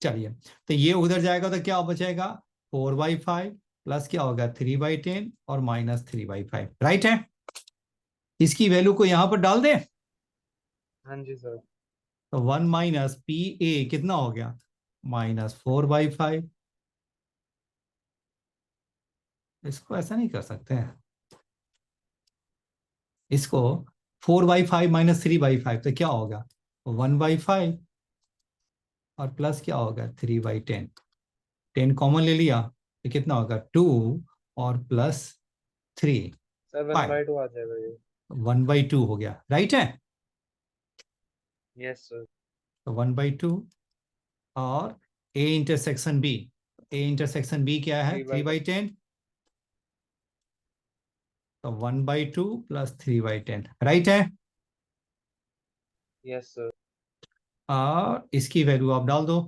चलिए, तो ये उधर जाएगा तो क्या बचेगा 4/5 प्लस क्या होगा 3/10 और माइनस 3/5, राइट है। इसकी वैल्यू को यहां पर डाल दें, हाँ जी सर। तो 1 माइनस पी ए कितना हो गया -4/5। इसको ऐसा नहीं कर सकते हैं, इसको 4/5 माइनस 3/5 तो क्या होगा 1/5, और प्लस क्या होगा 3/10, 10 कॉमन ले लिया तो कितना होगा 2, और plus 3, sir one 5, by two आ जाएगा ये। 1/2 हो गया, राइट है। Yes sir. तो 1/2, और A intersection B, A intersection B क्या है 3/10। 3/10, तो 1/2 प्लस 3/10, राइट है। Yes sir. और इसकी वैल्यू आप डाल दो,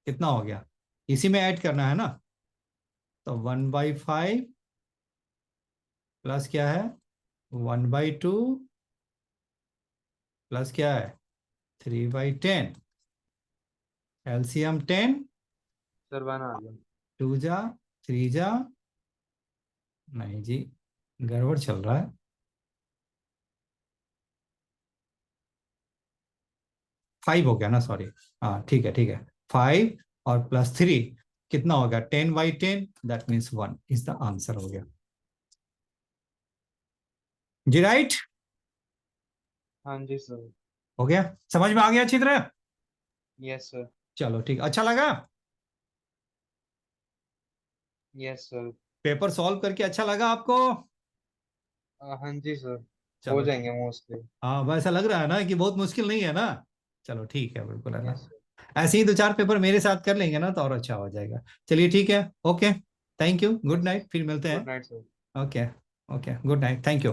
कितना हो गया, इसी में ऐड करना है ना, तो 1/5 प्लस क्या है 1/2 प्लस क्या है 3/10, एलसीएम 10, सर वन आ गया। 2 जा 3 जा, नहीं जी गड़बड़ चल रहा है, 5 हो गया ना, सॉरी, हाँ ठीक है ठीक है, 5 और प्लस 3, कितना होगा 10/10, that means 1 is the answer हो गया जी, राइट। हाँ जी सर। हो गया, समझ में आ गया अच्छी तरह। Yes sir. चलो ठीक, अच्छा लगा यस सर। पेपर सॉल्व करके, अच्छा लगा आपको। हाँ जी सर। हो चलो ठीक, जाएंगे मोस्टली। हाँ वैसा लग रहा है ना कि बहुत मुश्किल नहीं है ना। चलो ठीक है, बिल्कुल है ना। Yes sir. ऐसे ही 2-4 पेपर मेरे साथ कर लेंगे ना तो और अच्छा हो जाएगा। चलिए ठीक है, okay, thank you, good yes. Night, फिर मिलते गुड हैं। Night sir. Okay, okay, good night, thank you.